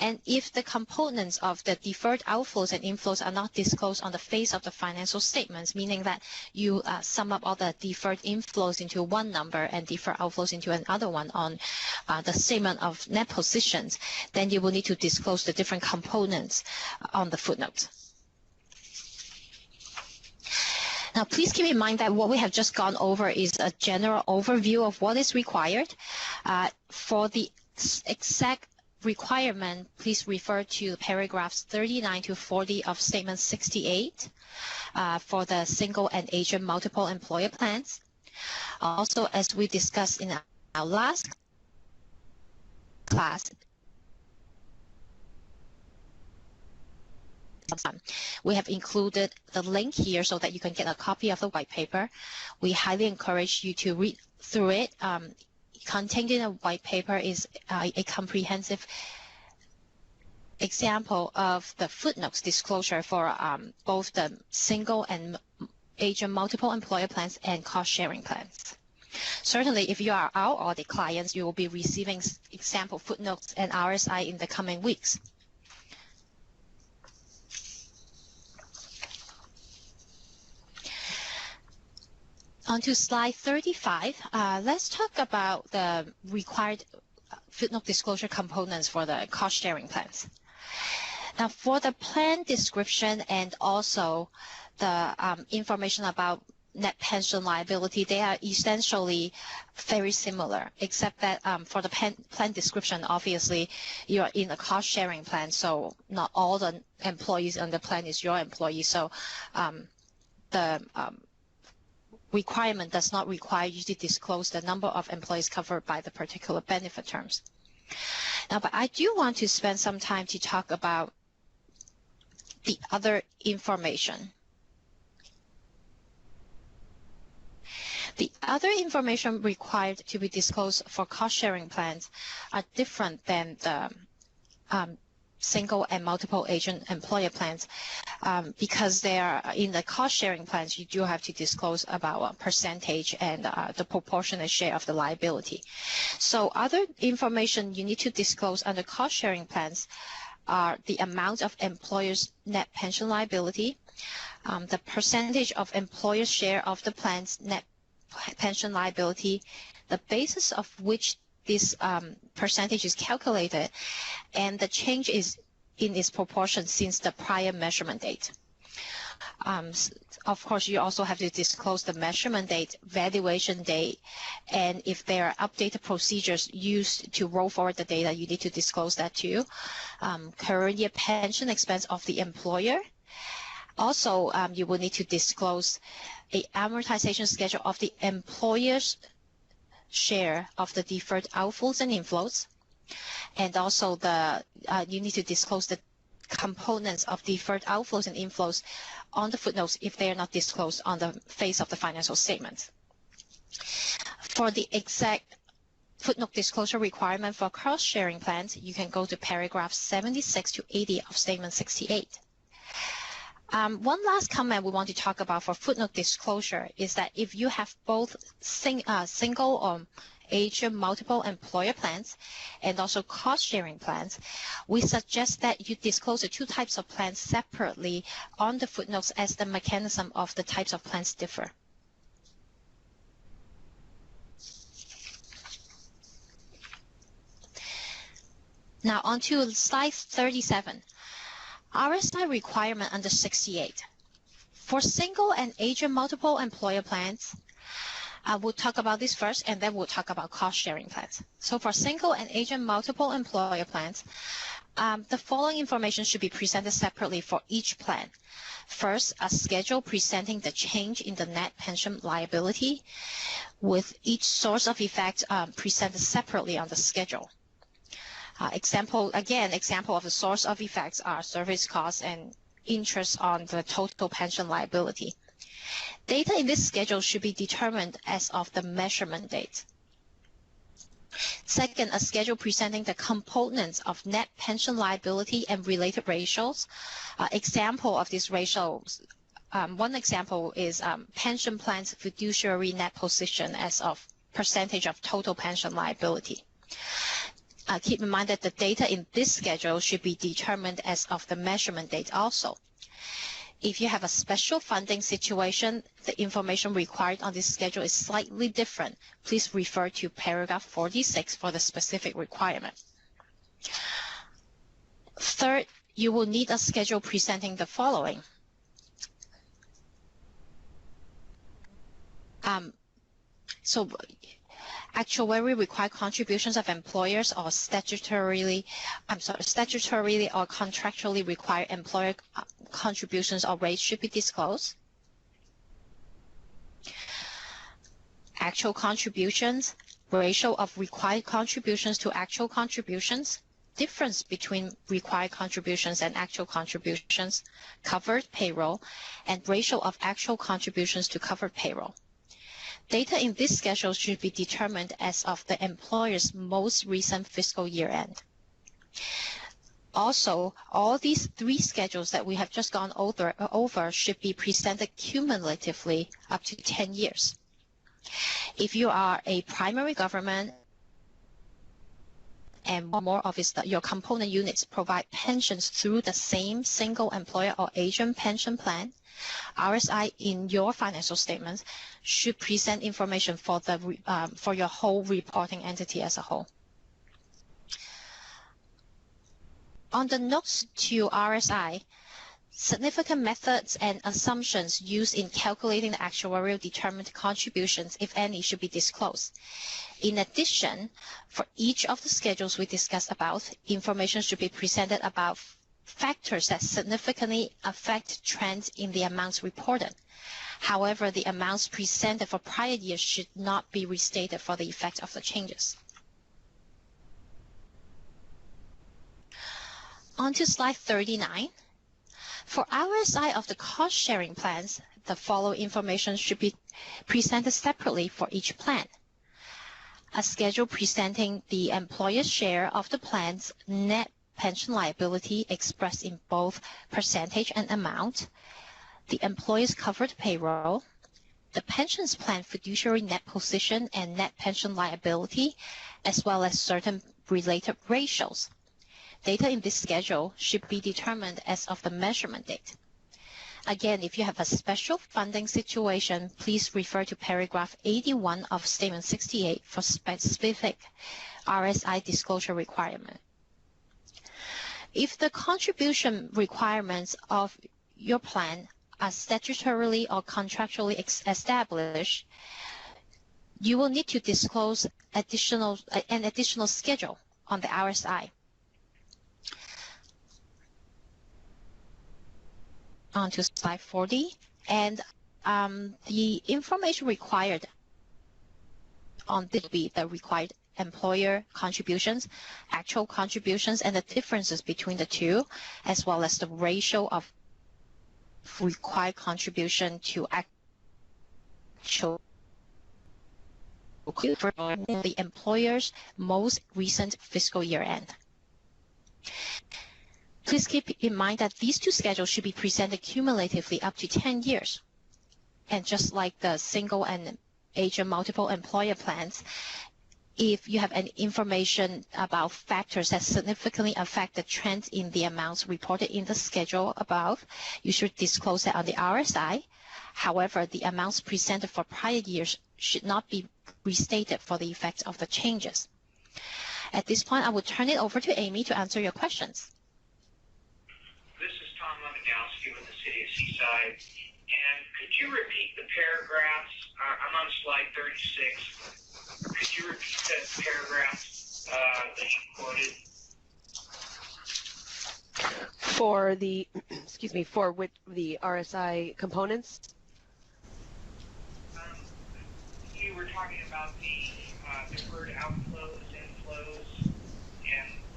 And if the components of the deferred outflows and inflows are not disclosed on the face of the financial statements, meaning that you sum up all the deferred inflows into one number and deferred outflows into another one on the statement of net positions, then you will need to disclose the different components on the footnote. Now, please keep in mind that what we have just gone over is a general overview of what is required. For the exact requirement, please refer to paragraphs 39 to 40 of Statement 68 for the single and agent multiple employer plans. Also, as we discussed in our last class, we have included the link here so that you can get a copy of the white paper. We highly encourage you to read through it. Contained in a white paper is a comprehensive example of the footnotes disclosure for both the single and agent multiple employer plans and cost sharing plans. Certainly, if you are our audit clients, you will be receiving example footnotes and RSI in the coming weeks. On to slide 35, let's talk about the required footnote disclosure components for the cost-sharing plans. Now, for the plan description and also the information about net pension liability, they are essentially very similar, except that for the plan description, obviously, you are in a cost-sharing plan, so not all the employees on the plan is your employee, so the requirement does not require you to disclose the number of employees covered by the particular benefit terms. Now, but I do want to spend some time to talk about the other information. The other information required to be disclosed for cost-sharing plans are different than the single and multiple agent employer plans because they are in the cost-sharing plans. You do have to disclose about a percentage and the proportionate share of the liability. So other information you need to disclose under cost-sharing plans are the amount of employers' net pension liability, the percentage of employers' share of the plan's net pension liability, the basis of which this percentage is calculated, and the change is in its proportion since the prior measurement date. Of course, you also have to disclose the measurement date, valuation date, and if there are updated procedures used to roll forward the data, you need to disclose that too. Current year pension expense of the employer. Also, you will need to disclose a amortization schedule of the employer's share of the deferred outflows and inflows. And also you need to disclose the components of deferred outflows and inflows on the footnotes if they are not disclosed on the face of the financial statement. For the exact footnote disclosure requirement for cost-sharing plans, you can go to paragraph 76 to 80 of statement 68. One last comment we want to talk about for footnote disclosure is that if you have both single or agent multiple employer plans and also cost-sharing plans, we suggest that you disclose the two types of plans separately on the footnotes as the mechanism of the types of plans differ. Now on to slide 37. RSI requirement under 68. For single and agent multiple employer plans, we'll talk about this first, and then we'll talk about cost-sharing plans. So for single and agent multiple employer plans, the following information should be presented separately for each plan. First, a schedule presenting the change in the net pension liability, with each source of effect presented separately on the schedule. Example of the source of effects are service costs and interest on the total pension liability. Data in this schedule should be determined as of the measurement date. Second, a schedule presenting the components of net pension liability and related ratios. Example of these ratios, one example is pension plans fiduciary net position as of percentage of total pension liability. Keep in mind that the data in this schedule should be determined as of the measurement date also. If you have a special funding situation, the information required on this schedule is slightly different. Please refer to paragraph 46 for the specific requirement. Third, you will need a schedule presenting the following. Actuarially required contributions of employers or statutorily or contractually required employer contributions or rates should be disclosed. Actual contributions, ratio of required contributions to actual contributions, difference between required contributions and actual contributions, covered payroll, and ratio of actual contributions to covered payroll. Data in this schedule should be determined as of the employer's most recent fiscal year end. Also, all these three schedules that we have just gone over should be presented cumulatively up to 10 years. If you are a primary government and more of your component units provide pensions through the same single employer or agent pension plan, RSI in your financial statements should present information for your whole reporting entity as a whole. On the notes to RSI, significant methods and assumptions used in calculating the actuarial determined contributions, if any, should be disclosed. In addition, for each of the schedules we discussed about, information should be presented about factors that significantly affect trends in the amounts reported. However, the amounts presented for prior years should not be restated for the effect of the changes. On to slide 39. For RSI of the cost-sharing plans, the following information should be presented separately for each plan. A schedule presenting the employer's share of the plan's net pension liability expressed in both percentage and amount, the employer's covered payroll, the pensions plan fiduciary net position and net pension liability, as well as certain related ratios. Data in this schedule should be determined as of the measurement date. Again, if you have a special funding situation, please refer to paragraph 81 of Statement 68 for specific RSI disclosure requirement. If the contribution requirements of your plan are statutorily or contractually established, you will need to disclose an additional schedule on the RSI. On to slide 40, and the information required on this will be the required employer contributions, actual contributions, and the differences between the two, as well as the ratio of required contribution to actual for the employer's most recent fiscal year end. Please keep in mind that these two schedules should be presented cumulatively up to 10 years. And just like the single and agent multiple employer plans, if you have any information about factors that significantly affect the trends in the amounts reported in the schedule above, you should disclose that on the RSI. However, the amounts presented for prior years should not be restated for the effect of the changes. At this point, I will turn it over to Amy to answer your questions. This is Tom Lemonowski with the City of Seaside. And could you repeat the paragraphs? I'm on slide 36. Could you repeat the paragraphs that you quoted? For the, for which the RSI components? You were talking about the deferred outflows, inflows, and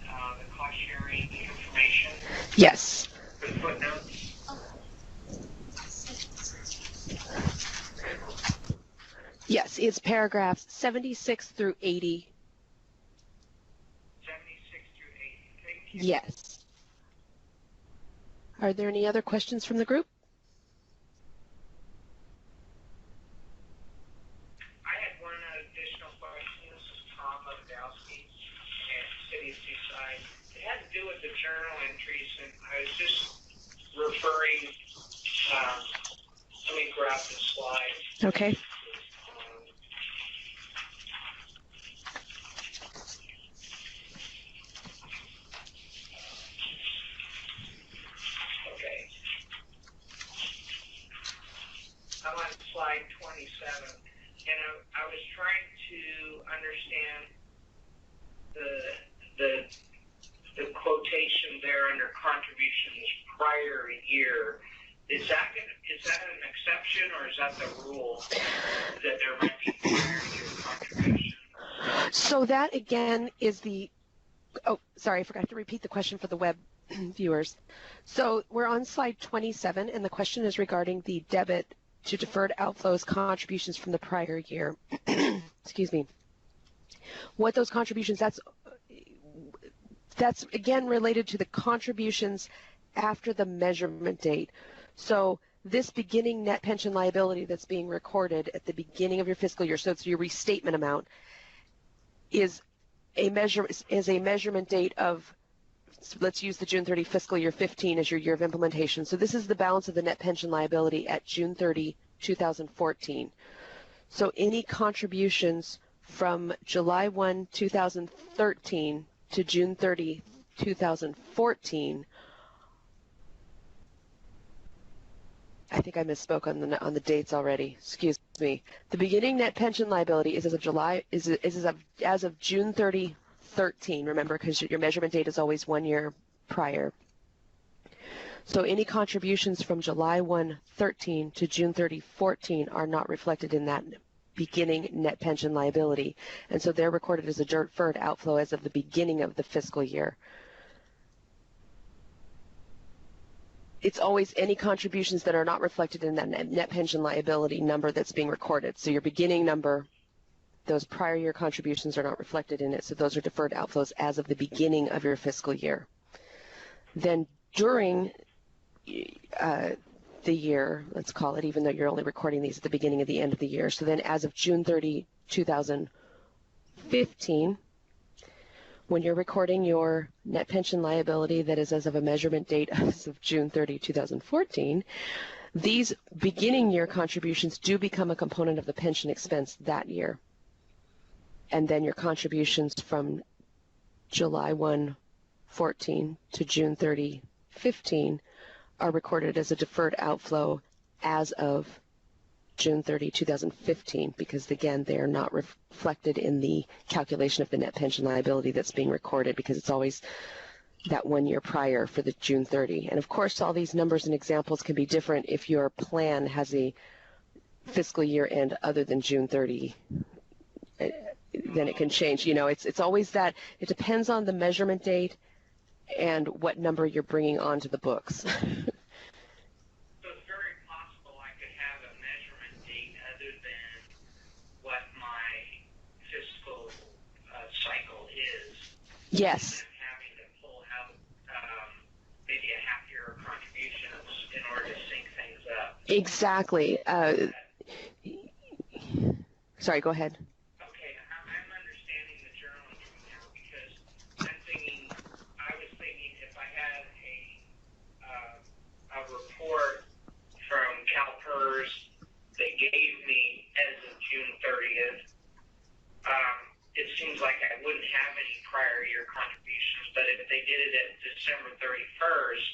the cost sharing information. Yes. For the footnotes. Yes, it's paragraphs 76 through 80. 76 through 80. Thank you. Yes. Are there any other questions from the group? I had one additional question. This is Tom Lemonowski at City of Seaside. It had to do with the journal entries, and I was just referring, let me grab the slide. Okay. I'm on slide 27, and I was trying to understand the quotation there under contributions prior year. Is that an exception, or is that the rule that there might be prior year contribution? So that again is the, oh, sorry, I forgot to repeat the question for the web viewers. So we're on slide 27, and the question is regarding the debit to deferred outflows contributions from the prior year. Excuse me. What those contributions, that's again related to the contributions after the measurement date. So this beginning net pension liability that's being recorded at the beginning of your fiscal year, so it's your restatement amount, is a measurement date of, so let's use the June 30 fiscal year 15 as your year of implementation. So this is the balance of the net pension liability at June 30, 2014. So any contributions from July 1, 2013 to June 30, 2014, I think I misspoke on the dates already. Excuse me. The beginning net pension liability is as of June 30, 13. Remember, because your measurement date is always 1 year prior. So any contributions from July 1, 13 to June 30, 14 are not reflected in that beginning net pension liability, and so they're recorded as a deferred outflow as of the beginning of the fiscal year. It's always any contributions that are not reflected in that net pension liability number that's being recorded. So your beginning number, those prior year contributions are not reflected in it, so those are deferred outflows as of the beginning of your fiscal year. Then during the year, let's call it, even though you're only recording these at the beginning of the end of the year, so then as of June 30, 2015, when you're recording your net pension liability that is as of a measurement date as of June 30, 2014, these beginning year contributions do become a component of the pension expense that year. And then your contributions from July 1, 14 to June 30, 15 are recorded as a deferred outflow as of June 30, 2015, because again, they are not reflected in the calculation of the net pension liability that's being recorded, because it's always that 1 year prior for the June 30. And of course, all these numbers and examples can be different if your plan has a fiscal year end other than June 30. Then it can change. You know, it's always that, it depends on the measurement date and what number you're bringing onto the books. Yes. Having to pull out maybe a half year of contributions in order to sync things up. Exactly. Sorry, go ahead. Okay, I'm understanding the journal entry now, because I was thinking if I had a report from CalPERS that gave me as of June 30th, it seems like I wouldn't have any prior year contributions, but if they did it at December 31st,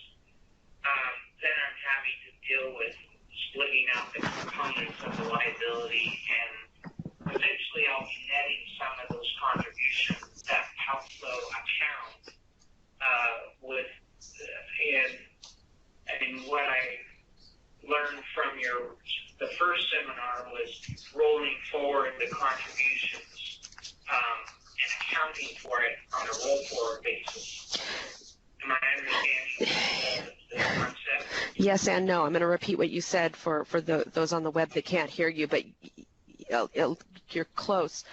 then I'm having to deal with splitting out the components of the liability, and eventually I'll be netting some of those contributions, that outflow account, and what I learned from the first seminar was rolling forward the contributions and accounting for it on a roll-forward basis. Am I understanding the concept? Yes and no. I'm going to repeat what you said for those on the web that can't hear you, but you're close.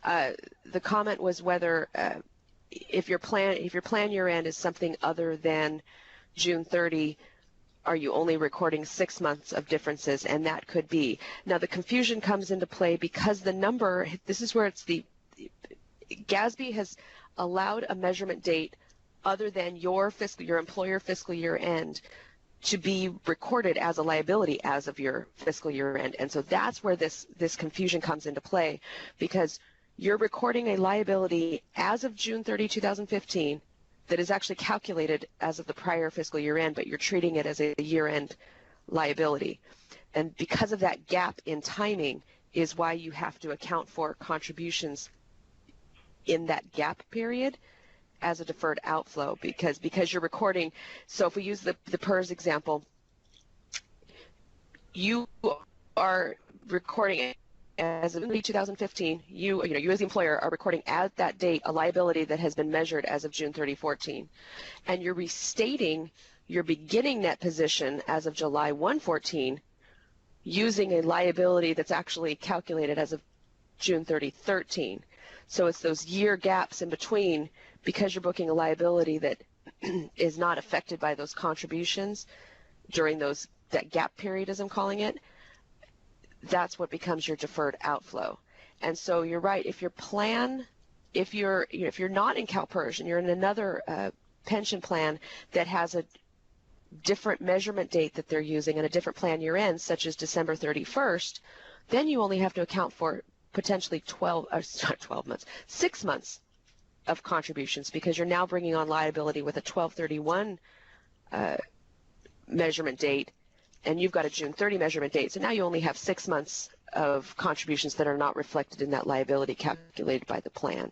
The comment was whether if your plan year end is something other than June 30, are you only recording 6 months of differences? And that could be. Now the confusion comes into play because the number, this is where it's GASB has allowed a measurement date other than your employer fiscal year end to be recorded as a liability as of your fiscal year end. And so that's where this confusion comes into play, because you're recording a liability as of June 30, 2015 that is actually calculated as of the prior fiscal year end, but you're treating it as a year end liability. And because of that gap in timing is why you have to account for contributions in that gap period as a deferred outflow, because you're recording. So if we use the PERS example, you are recording it as of 2015. You as the employer are recording at that date a liability that has been measured as of June 30, 14, and you're restating your beginning net position as of July 1, 14, using a liability that's actually calculated as of June 30, 13. So it's those year gaps in between, because you're booking a liability that is not affected by those contributions during that gap period, as I'm calling it. That's what becomes your deferred outflow. And so you're right. If you're not in CalPERS and you're in another pension plan that has a different measurement date that they're using and a different plan year end, such as December 31st, then you only have to account for potentially 6 months of contributions, because you're now bringing on liability with a 12/31 measurement date, and you've got a June 30 measurement date. So now you only have 6 months of contributions that are not reflected in that liability calculated by the plan.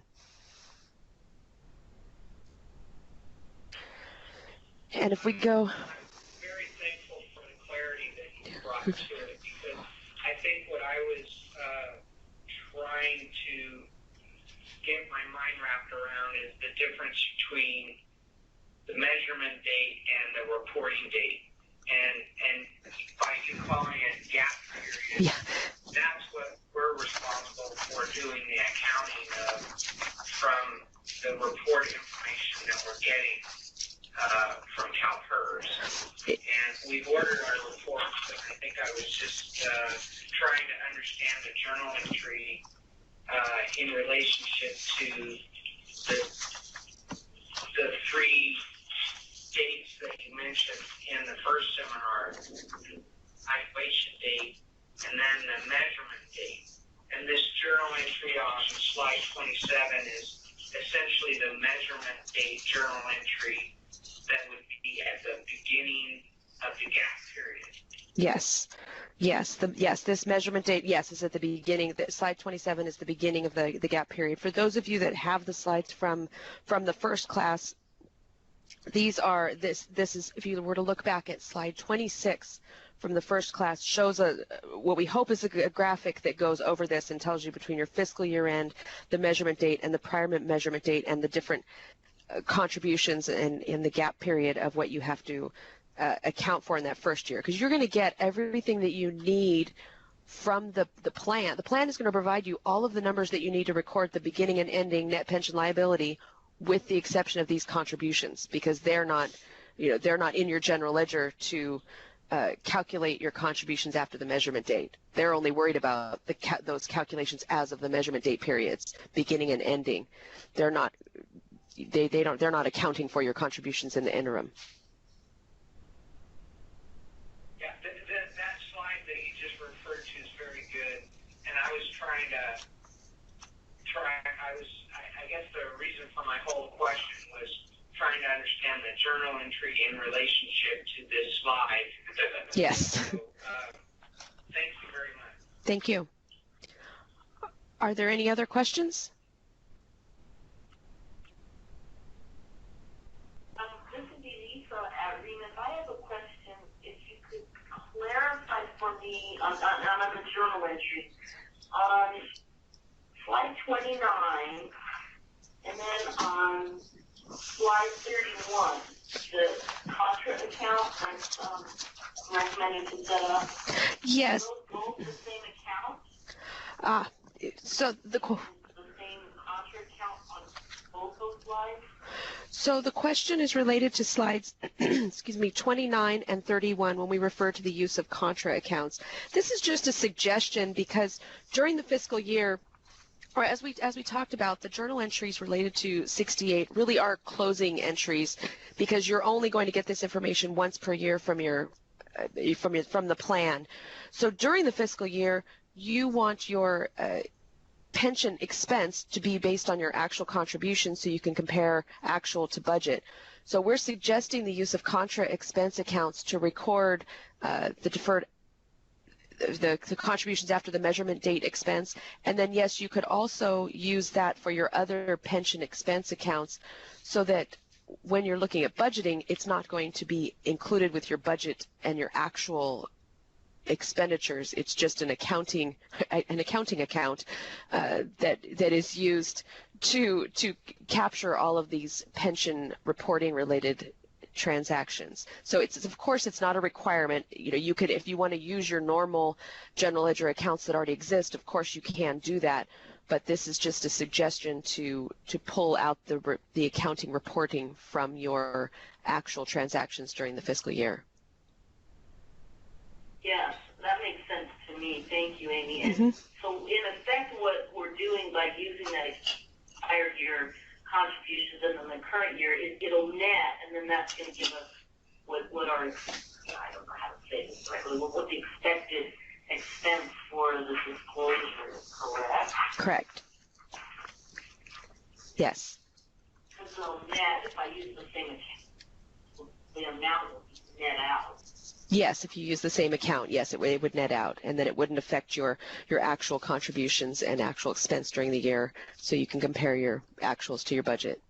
And if we go... I'm very thankful for the clarity that you brought to it, because I think what I was trying to get my mind wrapped around is the difference between the measurement date and the reporting date. And by you calling it gap period, that's what we're responsible for doing the accounting of from the report information that we're getting from CalPERS. And we've ordered our reports, but I think I was just trying to understand the journal entry in relationship to the three dates that you mentioned in the first seminar, valuation date, and then the measurement date. And this journal entry on slide 27 is essentially the measurement date journal entry that would be at the beginning of the gap period. Yes. Yes, this measurement date, yes, is at the beginning. Slide 27 is the beginning of the gap period. For those of you that have the slides from the first class, these are, this is, if you were to look back at slide 26 from the first class, shows what we hope is a graphic that goes over this and tells you between your fiscal year end, the measurement date, and the prior measurement date, and the different contributions in the gap period of what you have to account for in that first year, because you're going to get everything that you need from the plan. The plan is going to provide you all of the numbers that you need to record the beginning and ending net pension liability, with the exception of these contributions, because they're not in your general ledger to calculate your contributions after the measurement date. They're only worried about those calculations as of the measurement date periods, beginning and ending. They're not accounting for your contributions in the interim. That slide that you just referred to is very good, and I guess the reason for my whole question was trying to understand the journal entry in relationship to this slide. Yes. So, thank you very much. Thank you. Are there any other questions? This is Lisa at Remus. I have a question. If you could clarify for me on the journal entry on slide 29, and then on slide 31, the contra account I'm recommending to set up. Yes. Are those both the same account? So the same contra account on both those slides? So the question is related to slides, excuse me, 29 and 31 when we refer to the use of contra accounts. This is just a suggestion because during the fiscal year, or as we talked about, the journal entries related to 68 really are closing entries, because you're only going to get this information once per year from the plan. So during the fiscal year, you want your pension expense to be based on your actual contribution, so you can compare actual to budget. So we're suggesting the use of contra expense accounts to record the deferred the contributions after the measurement date expense. And then yes, you could also use that for your other pension expense accounts, so that when you're looking at budgeting, it's not going to be included with your budget and your actual expenditures. It's just an accounting account that is used to capture all of these pension reporting related transactions. So of course it's not a requirement. You could, if you want to use your normal general ledger accounts that already exist, of course you can do that, but this is just a suggestion to pull out the accounting reporting from your actual transactions during the fiscal year. Yes, that makes sense to me. Thank you, Amy. And so in effect, what we're doing by using that entire year contributions and then the current year, it'll net, and then that's going to give us what our, I don't know how to say this correctly, what the expected expense for the disclosure is, correct? Correct. Yes. Because it'll net, if I use the same account, the amount will net out. Yes, if you use the same account, yes, it would net out, and then it wouldn't affect your actual contributions and actual expense during the year, so you can compare your actuals to your budget.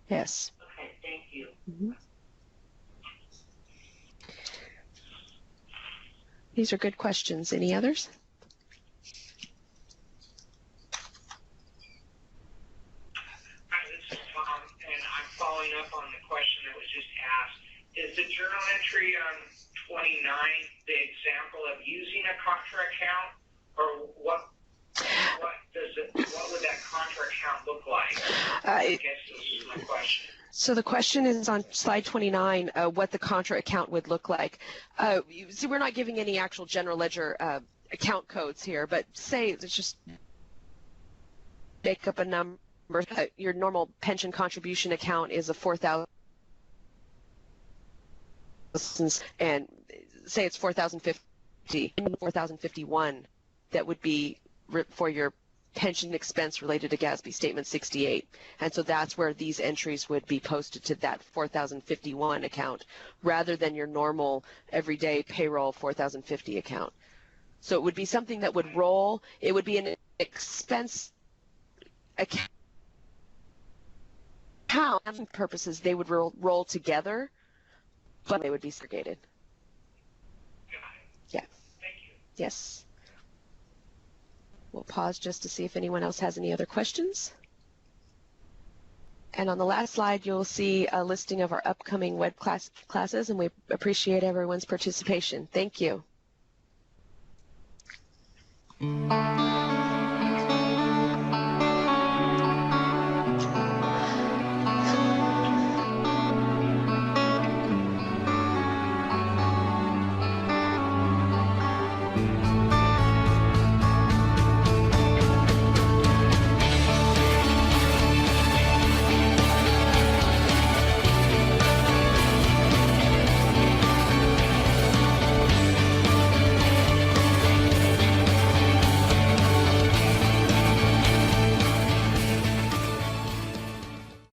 Yes. Okay, thank you. These are good questions. Any others? Hi, this is Tom, and I'm following up on the question that was just asked. Is the journal entry on 29 the example of using a contra account, or what would that contra account look like? I guess this is my question. So the question is on slide 29, what the contra account would look like. See, we're not giving any actual general ledger account codes here, but say let's just make up a number. Your normal pension contribution account is a 4,000. And say it's 4,050, 4,051, that would be for your pension expense related to GASB Statement 68. And so that's where these entries would be posted to that 4051 account rather than your normal everyday payroll 4050 account. So it would be something that would roll. It would be an expense account. Purposes, they would roll together, but they would be segregated. Got it. Yeah. Thank you. Yes. We'll pause just to see if anyone else has any other questions. And on the last slide, you'll see a listing of our upcoming web classes, and we appreciate everyone's participation. Thank you.